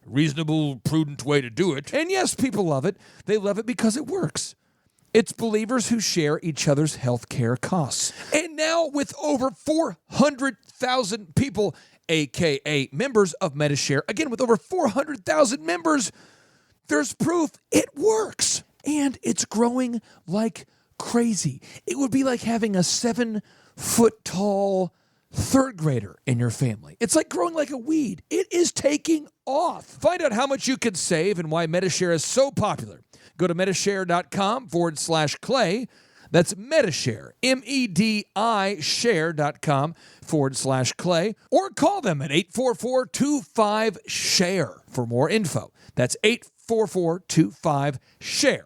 reasonable, prudent way to do it. And yes, people love it. They love it because it works. It's believers who share each other's health care costs. And now with over 400,000 people, a.k.a. members of MediShare, again, with over 400,000 members, there's proof it works. And it's growing like crazy. It would be like having a 7-foot-tall third grader in your family. It's like growing like a weed. It is taking off. Find out how much you can save and why MediShare is so popular. Go to medishare.com/clay. That's MediShare, MEDI share.com/clay. Or call them at 844-25-SHARE for more info. That's 844-25-SHARE.